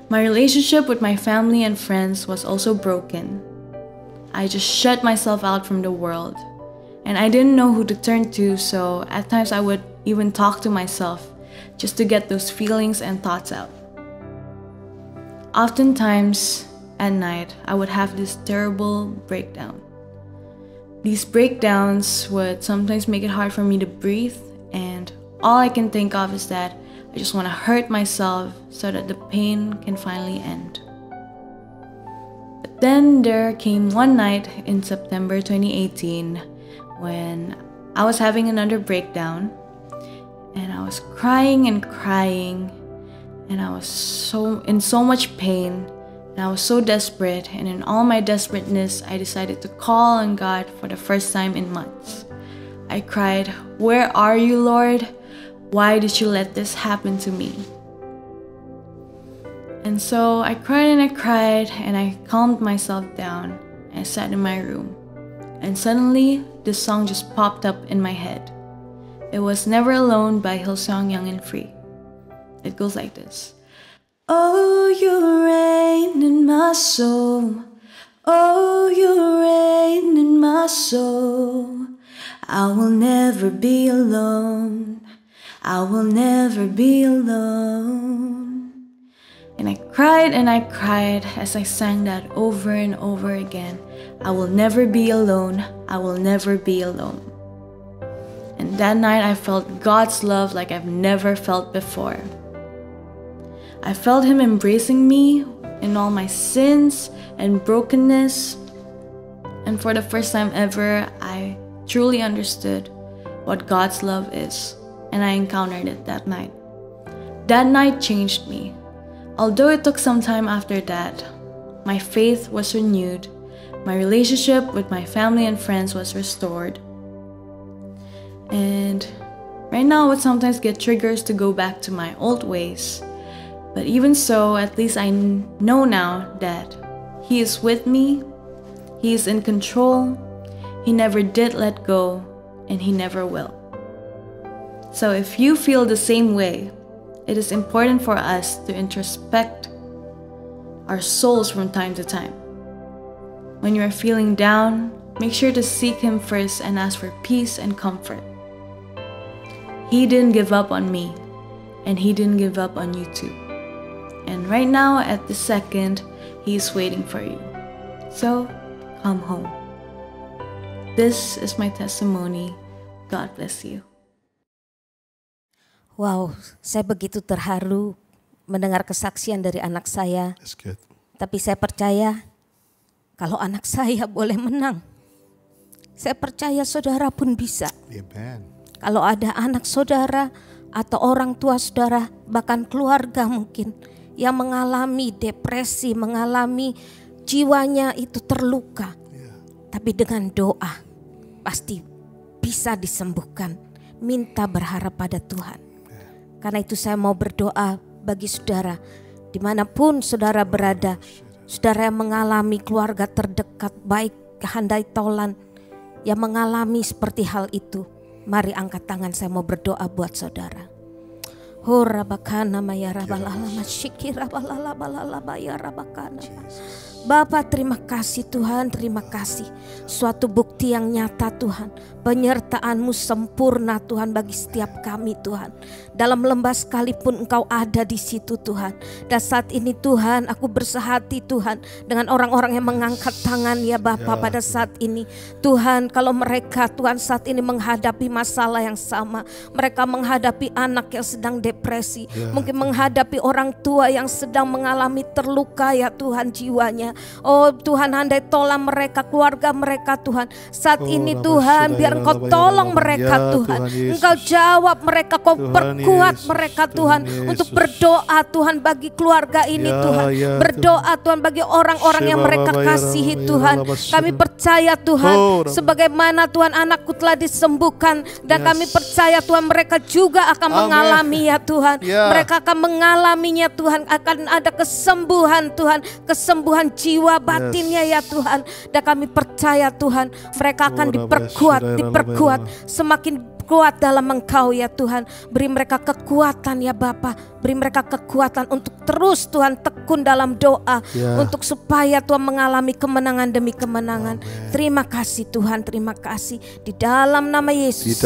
My relationship with my family and friends was also broken. I just shut myself out from the world. And I didn't know who to turn to, so at times I would even talk to myself just to get those feelings and thoughts out. Oftentimes at night, I would have this terrible breakdown. These breakdowns would sometimes make it hard for me to breathe, and all I can think of is that I just want to hurt myself so that the pain can finally end. But then there came one night in September 2018 when I was having another breakdown, and I was crying and I was in so much pain, and I was so desperate, and in all my desperateness, I decided to call on God for the first time in months. I cried, "Where are you, Lord? Why did you let this happen to me?" And so I cried and I calmed myself down. I sat in my room, and suddenly this song just popped up in my head. It was Never Alone by Hillsong Young and Free. It goes like this. Oh, you reign in my soul. Oh, you reign in my soul. I will never be alone. I will never be alone. And I cried as I sang that over and over again. I will never be alone. I will never be alone. And that night I felt God's love like I've never felt before. I felt Him embracing me in all my sins and brokenness. And for the first time ever, I truly understood what God's love is. And I encountered it that night. That night changed me. Although it took some time after that, my faith was renewed. My relationship with my family and friends was restored. And right now I would sometimes get triggers to go back to my old ways. But even so, at least I know now that He is with me, He is in control, He never did let go, and He never will. So if you feel the same way, it is important for us to introspect our souls from time to time. When you are feeling down, make sure to seek Him first and ask for peace and comfort. He didn't give up on me, and He didn't give up on you too. And right now, at this second, He is waiting for you. So, come home. This is my testimony. God bless you. Wow, saya begitu terharu mendengar kesaksian dari anak saya. That's good. Tapi saya percaya kalau anak saya boleh menang, saya percaya saudara pun bisa. Amen. Kalau ada anak saudara atau orang tua saudara, bahkan keluarga mungkin yang mengalami depresi, mengalami jiwanya itu terluka. Tapi dengan doa pasti bisa disembuhkan. Minta berharap pada Tuhan. Karena itu saya mau berdoa bagi saudara, dimanapun saudara berada, saudara yang mengalami keluarga terdekat, baik handai tolan, yang mengalami seperti hal itu. Mari angkat tangan, saya mau berdoa buat saudara. Bapa, terima kasih Tuhan, terima kasih. Suatu bukti yang nyata Tuhan, penyertaan-Mu sempurna Tuhan bagi setiap kami Tuhan. Dalam lembah sekalipun Engkau ada di situ Tuhan. Dan saat ini Tuhan, aku bersehati Tuhan dengan orang-orang yang mengangkat tangan ya Bapa pada saat ini. Tuhan, kalau mereka Tuhan saat ini menghadapi masalah yang sama, mereka menghadapi anak yang sedang depresi, mungkin menghadapi orang tua yang sedang mengalami terluka ya Tuhan jiwanya. Oh Tuhan, handai tolong mereka, keluarga mereka Tuhan. Saat ini Tuhan, biar Engkau tolong mereka Tuhan. Engkau jawab mereka, Kau perkuat mereka Tuhan. Untuk berdoa Tuhan bagi keluarga ini Tuhan. Berdoa Tuhan bagi orang-orang yang mereka kasihi Tuhan. Kami percaya Tuhan, sebagaimana Tuhan anakku telah disembuhkan. Dan kami percaya Tuhan mereka juga akan mengalami ya Tuhan. Mereka akan mengalaminya Tuhan. Akan ada kesembuhan Tuhan. Kesembuhan jiwa batinnya ya Tuhan. Dan kami percaya Tuhan, mereka akan diperkuat, semakin kuat dalam Engkau ya Tuhan. Beri mereka kekuatan ya Bapa. Beri mereka kekuatan untuk terus Tuhan tekun dalam doa, untuk supaya Tuhan mengalami kemenangan demi kemenangan. Terima kasih Tuhan, terima kasih. Di dalam nama Yesus,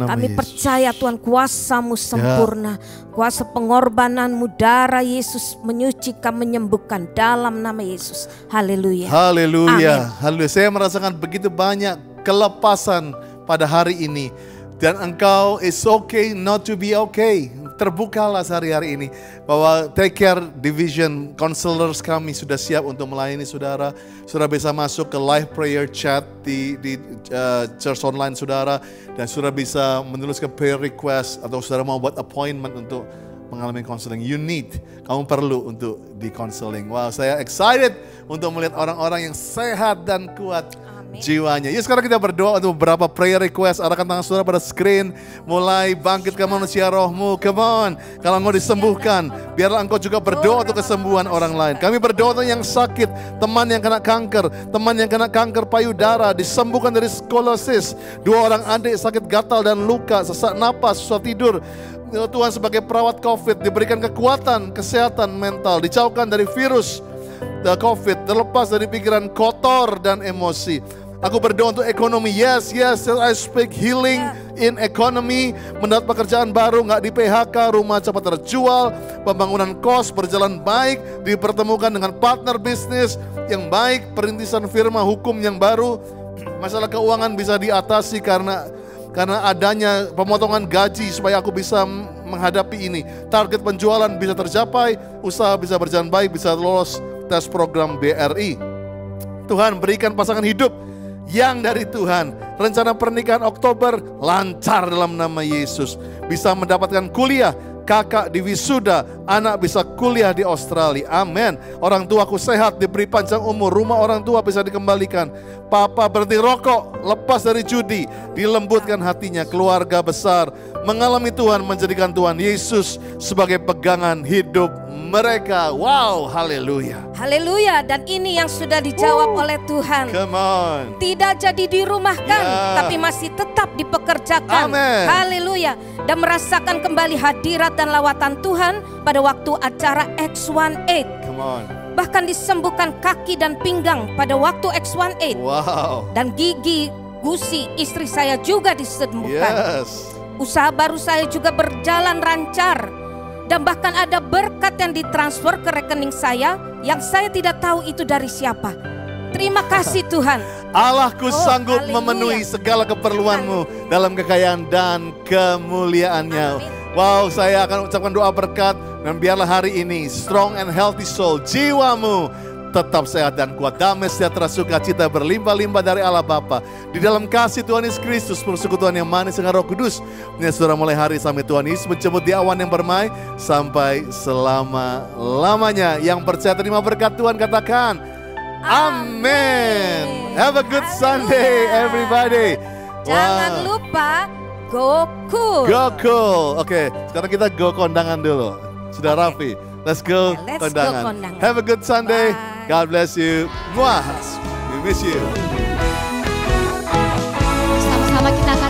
kami percaya Tuhan, kuasa-Mu sempurna. Kuasa pengorbanan-Mu, darah Yesus menyucikan, menyembuhkan dalam nama Yesus. Haleluya. Haleluya. Haleluya. Saya merasakan begitu banyak kelepasan pada hari ini. Dan engkau is okay not to be okay. Terbukalah hari-hari ini bahwa Take Care Division Counselors kami sudah siap untuk melayani saudara. Saudara bisa masuk ke live prayer chat di church online saudara. Dan saudara bisa menuliskan prayer request atau saudara mau buat appointment untuk mengalami counseling. Kamu perlu untuk di counseling. Wow, saya excited untuk melihat orang-orang yang sehat dan kuat jiwanya. Yuk sekarang kita berdoa untuk beberapa prayer request. Arahkan tangan saudara pada screen. Mulai bangkitkan manusia rohmu. Come on. Kalau mau disembuhkan, biarlah engkau juga berdoa untuk kesembuhan orang lain. Kami berdoa untuk yang sakit, teman yang kena kanker, teman yang kena kanker payudara, disembuhkan dari skolosis. 2 orang adik sakit gatal dan luka, sesak napas, susah tidur. Tuhan sebagai perawat COVID diberikan kekuatan, kesehatan mental, dijauhkan dari virus COVID, terlepas dari pikiran kotor dan emosi. Aku berdoa untuk ekonomi. Yes, I speak healing in economy. Mendapat pekerjaan baru, gak di PHK, rumah cepat terjual, pembangunan kos berjalan baik, dipertemukan dengan partner bisnis yang baik, perintisan firma hukum yang baru. Masalah keuangan bisa diatasi karena adanya pemotongan gaji supaya aku bisa menghadapi ini. Target penjualan bisa tercapai, usaha bisa berjalan baik, bisa lolos tes program BRI. Tuhan berikan pasangan hidup yang dari Tuhan. Rencana pernikahan Oktober lancar dalam nama Yesus. Bisa mendapatkan kuliah, kakak di wisuda, anak bisa kuliah di Australia. Amin. Orang tuaku sehat, diberi panjang umur, rumah orang tua bisa dikembalikan. Papa berhenti rokok, lepas dari judi, dilembutkan hatinya. Keluarga besar mengalami Tuhan, menjadikan Tuhan Yesus sebagai pegangan hidup mereka. Wow, haleluya. Haleluya. Dan ini yang sudah dijawab oleh Tuhan. Come on. Tidak jadi dirumahkan, tapi masih tetap dipekerjakan. Amen. Haleluya. Dan merasakan kembali hadirat dan lawatan Tuhan pada waktu acara X18. Come on. Bahkan disembuhkan kaki dan pinggang pada waktu X18. Wow. Dan gigi, gusi istri saya juga disembuhkan. Yes. Usaha baru saya juga berjalan lancar. Dan bahkan ada berkat yang ditransfer ke rekening saya yang saya tidak tahu itu dari siapa. Terima kasih Tuhan. Allahku sanggup memenuhi segala keperluanmu dalam kekayaan dan kemuliaannya. Wow, saya akan ucapkan doa berkat dan biarlah hari ini strong and healthy soul, jiwamu tetap sehat dan kuat. Damai sejahtera sukacita berlimpah-limpah dari Allah Bapa. Di dalam kasih Tuhan Yesus Kristus, persekutuan yang manis dengan Roh Kudus. Ini saudara mulai hari sampai Tuhan Yesus menjemput di awan yang permai sampai selama-lamanya. Yang percaya terima berkat Tuhan katakan amin. Have a good Sunday everybody. Jangan lupa go cool. Go cool. Oke, sekarang kita go kondangan dulu. Sudah Raffi. Let's go kondangan. Have a good Sunday. Bye. God bless you. Mwah. We miss you. Sama-sama kita akan